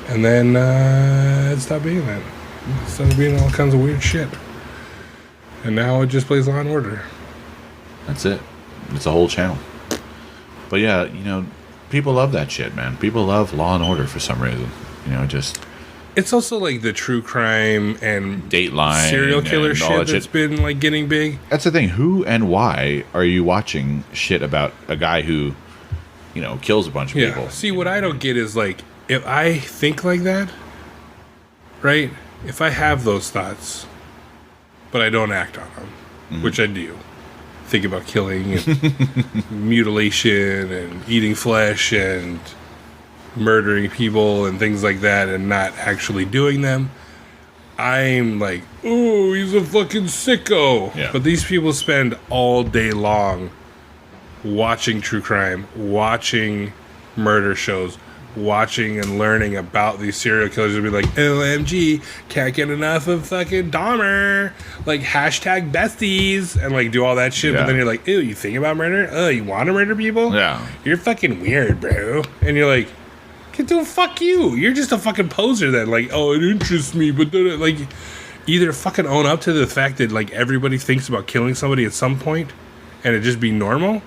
and then it stopped being that. It started being all kinds of weird shit, and now it just plays Law and Order. That's it. It's a whole channel. But yeah, people love that shit, man. People love Law and Order for some reason. Just It's also like the true crime and Dateline, serial killer and all shit that that's been like getting big. That's the thing. Who and why are you watching shit about a guy who, kills a bunch of people? See, what I don't get is like, if I think like that, right? If I have those thoughts, but I don't act on them, which I do, think about killing and mutilation and eating flesh and murdering people and things like that and not actually doing them, I'm like, oh, he's a fucking sicko. Yeah. But these people spend all day long watching true crime, watching murder shows, watching and learning about these serial killers. They'll be like, OMG, can't get enough of fucking Dahmer. Like, hashtag besties. And like do all that shit. Yeah. But then you're like, ew, you think about murder? Oh, you want to murder people? Yeah. You're fucking weird, bro. And you're like, dude, fuck you. You're just a fucking poser then. Like, oh, it interests me. But then, like, either fucking own up to the fact that like everybody thinks about killing somebody at some point and it just be normal,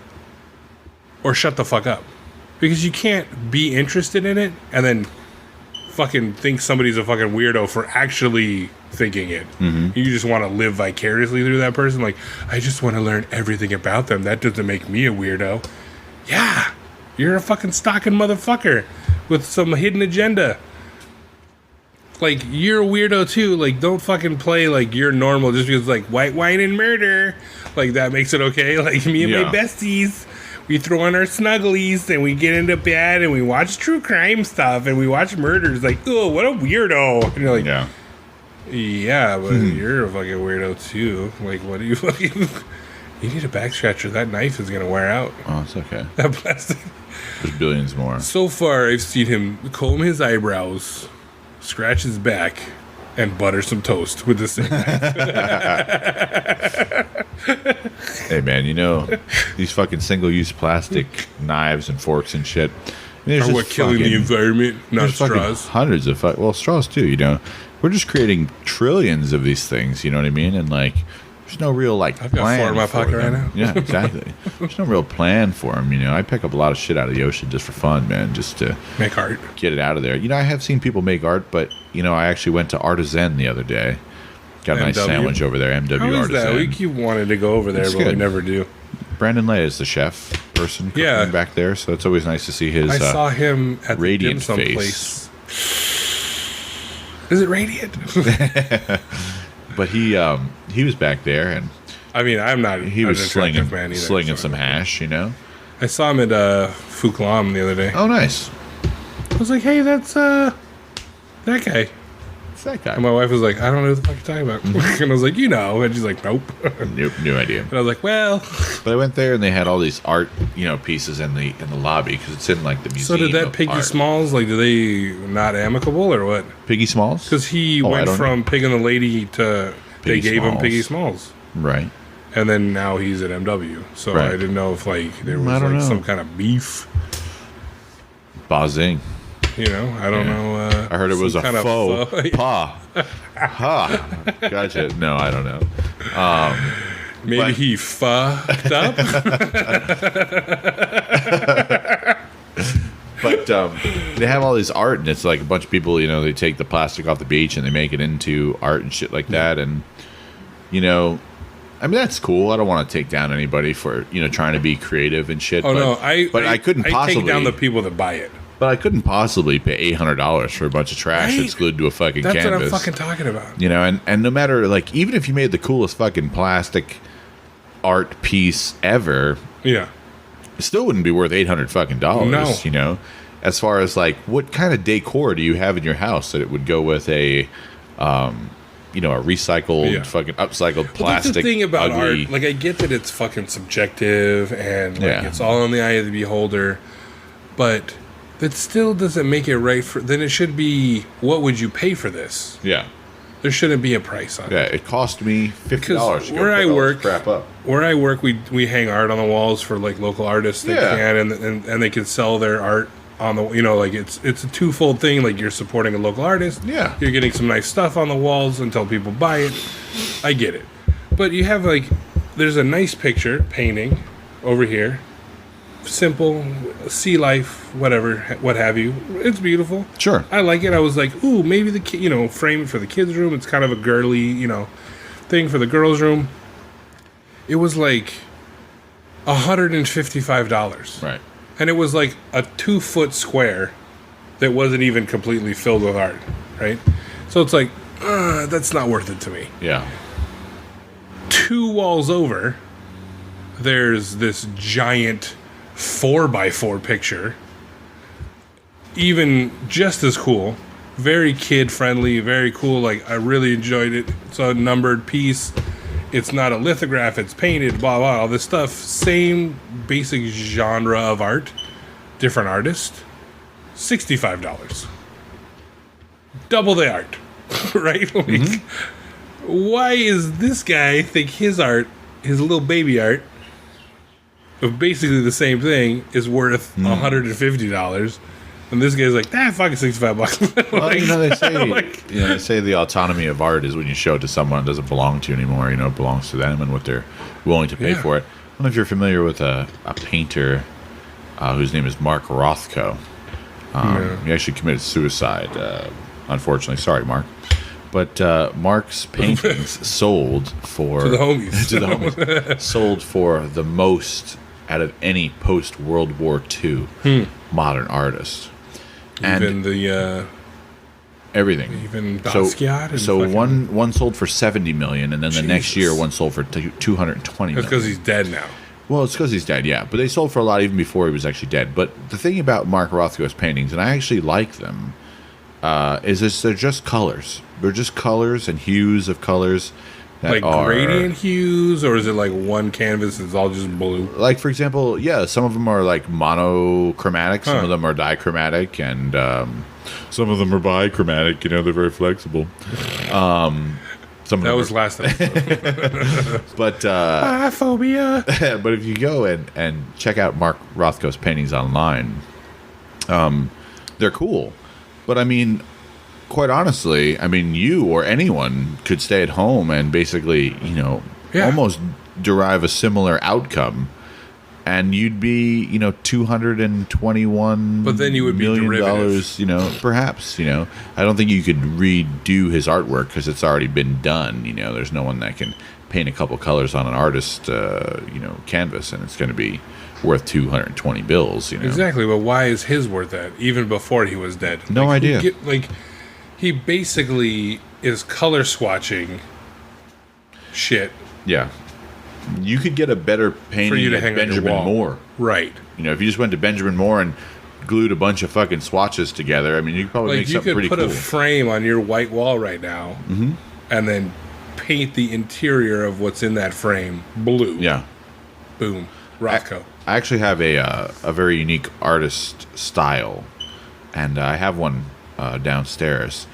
or shut the fuck up. Because you can't be interested in it and then fucking think somebody's a fucking weirdo for actually thinking it. You just want to live vicariously through that person. Like, I just want to learn everything about them. That doesn't make me a weirdo. Yeah, you're a fucking stalking motherfucker. with some hidden agenda. Like, you're a weirdo too. Like, don't fucking play like you're normal just because, like, white wine and murder. Like, that makes it okay. Like, me and my besties, we throw on our snugglies and we get into bed and we watch true crime stuff and we watch murders. Like, oh, what a weirdo. And you're like, yeah, but you're a fucking weirdo too. Like, what do you fucking... You need a back scratcher. That knife is going to wear out. Oh, it's okay. That plastic. There's billions more. So far, I've seen him comb his eyebrows, scratch his back, and butter some toast with the same knife. Hey, man, you know, these fucking single-use plastic knives and forks and shit. I mean, Are what killing the environment, not straws. Hundreds of... well, straws, too, you know. We're just creating trillions of these things, you know what I mean? And, like... There's no real, like, I've got plan 4 in my for pocket them. right now. Yeah, exactly. There's no real plan for them, you know. I pick up a lot of shit out of the ocean just for fun, man, just to... Make art. Get it out of there. You know, I have seen people make art, but, you know, I actually went to Artisan the other day. Got a nice sandwich over there, MW How is Artisan. that? We keep wanting to go over there, but we never do. Brandon Lay is the chef person cooking back there, so it's always nice to see his I saw him at the dim radiant sum face. Place. Is it radiant? But he was back there, and I mean, I'm not. he was slinging man either, some hash, you know. I saw him at Fuklam the other day. Oh, nice. I was like, hey, that's that guy. It's that guy. And my wife was like, I don't know what the fuck you're talking about. And I was like, you know. And she's like, nope. Nope, no idea. And I was like, well. But I went there and they had all these art, you know, pieces in the lobby because it's in like the museum. So did that Piggy art. Smalls, like, do they not amicable or what? Piggy Smalls? Because he went from Pig and the Lady to they gave him Piggy Smalls. Right. And then now he's at MW. So I didn't know if like there was like some kind of beef. Bazing. You know, I don't know. I heard it was a faux pas. Ha. Gotcha. No, I don't know. Maybe he fucked up. But they have all this art, and it's like a bunch of people, you know, they take the plastic off the beach and they make it into art and shit like that. And, you know, I mean, that's cool. I don't want to take down anybody for, you know, trying to be creative and shit. Oh, but, no. I couldn't possibly take down the people that buy it. But I couldn't possibly pay $800 for a bunch of trash that's glued to a fucking canvas. That's what I'm fucking talking about. You know, and no matter, like, even if you made the coolest fucking plastic art piece ever, yeah, it still wouldn't be worth $800 fucking dollars. No. You know, as far as like, what kind of decor do you have in your house that it would go with a, you know, a recycled fucking upcycled plastic? That's the thing about ugly art. Like, I get that it's fucking subjective and like it's all in the eye of the beholder, but that still doesn't make it right for. Then it should be, what would you pay for this? Yeah. There shouldn't be a price on it. Yeah, it cost me $50 to where I work, crap up. Where I work, we hang art on the walls for like local artists that can, and they can sell their art on the, you know, like it's a twofold thing. Like, you're supporting a local artist. Yeah. You're getting some nice stuff on the walls until people buy it. I get it, but you have like, there's a nice picture painting over here. Simple, sea life, whatever, what have you. It's beautiful. Sure. I like it. I was like, ooh, maybe the kid, you know, frame it for the kids' room. It's kind of a girly, you know, thing for the girls' room. It was like $155. Right. And it was like a 2-foot square that wasn't even completely filled with art, right? So it's like, that's not worth it to me. Yeah. 2 walls over, there's this giant 4x4 picture, even just as cool, very kid friendly, very cool. Like, I really enjoyed it. It's a numbered piece. It's not a lithograph. It's painted. Blah blah. All this stuff. Same basic genre of art, different artist. $65. Double the art, right? Like, why is this guy think his art, his little baby art, of basically the same thing, is worth $150, and this guy's like, fucking $65. Well, like, you know, they say like, you know, they say the autonomy of art is when you show it to someone it doesn't belong to you anymore. You know, it belongs to them and what they're willing to pay for it. I don't know if you're familiar with a painter whose name is Mark Rothko. He actually committed suicide, unfortunately. Sorry, Mark. But Mark's paintings sold for... to the homies. to the homies. Sold for the most out of any post-World War II modern artist. And even the everything. even Basquiat. And So fucking- one sold for 70 million, and then the next year Jesus. one sold for 220 That's million. because he's dead now. Well, it's because he's dead, yeah. But they sold for a lot even before he was actually dead. But the thing about Mark Rothko's paintings, and I actually like them, is they're just colors. They're just colors and hues of colors that Like are gradient hues, or is it like one canvas that's all just blue? like, for example, yeah, some of them are like monochromatic, some Huh. of them are dichromatic, and some of them are bichromatic. You know, they're very flexible. Some of That them was are, last episode. but Biphobia. but if you go and check out Mark Rothko's paintings online, they're cool. But I mean, quite honestly, I mean, you or anyone could stay at home and basically, you know, Yeah. almost derive a similar outcome, and you'd be, you know, $221 But then you would be million derivative. dollars, you know, perhaps, you know. I don't think you could redo his artwork because it's already been done. You know, there's no one that can paint a couple colors on an artist, you know, canvas, and it's going to be worth 220 bills. You know, Exactly, but why is his worth that? Even before he was dead. No Like, who idea. He basically is color swatching shit. Yeah. You could get a better painting you to at hang on your Benjamin wall. Moore. Right. You know, if you just went to Benjamin Moore and glued a bunch of fucking swatches together, I mean, you could probably Like make you something could pretty put cool. a frame on your white wall right now, and then paint the interior of what's in that frame blue. Yeah. Boom. Rothko. I actually have a very unique artist style, and I have one downstairs.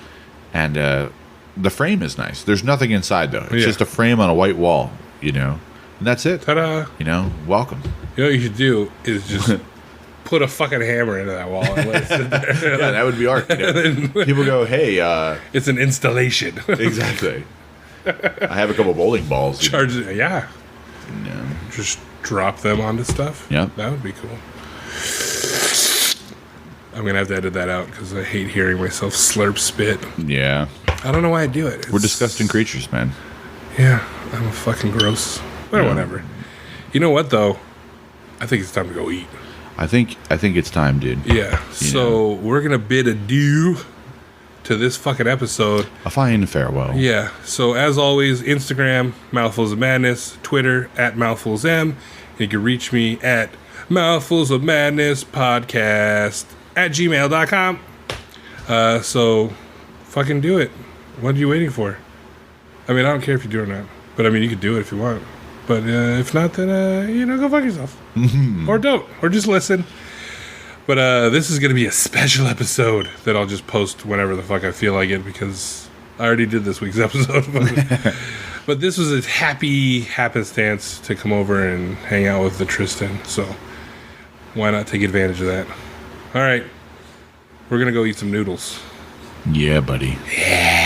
And the frame is nice. There's nothing inside, though. It's Yeah. just a frame on a white wall, you know? And that's it. Ta-da. You know, welcome. You know what you should do is just put a fucking hammer into that wall and let it sit there. Yeah, that would be art. You know? People go, hey, It's an installation. exactly. I have a couple bowling balls. You know? Charge it. Yeah. Yeah. Just drop them onto stuff. Yeah. That would be cool. I'm going to have to edit that out because I hate hearing myself slurp spit. Yeah. I don't know why I do it. We're It's- disgusting creatures, man. Yeah. I'm fucking gross. But Yeah. whatever. You know what, though? I think it's time to go eat. I think it's time, dude. Yeah. So we're going to bid adieu to this fucking episode. A fine farewell. Yeah. So as always, Instagram, Mouthfuls of Madness, Twitter, @MouthfulsM. And you can reach me at Mouthfuls of Madness Podcast @gmail.com. So fucking do it. What are you waiting for? I mean, I don't care if you do or not. But I mean, you can do it if you want. But if not, then, you know, go fuck yourself. Or don't. Or just listen. But this is going to be a special episode that I'll just post whenever the fuck I feel like it because I already did this week's episode. But this was a happy happenstance to come over and hang out with the Tristan. So why not take advantage of that? All right. We're going to go eat some noodles. Yeah, buddy. Yeah.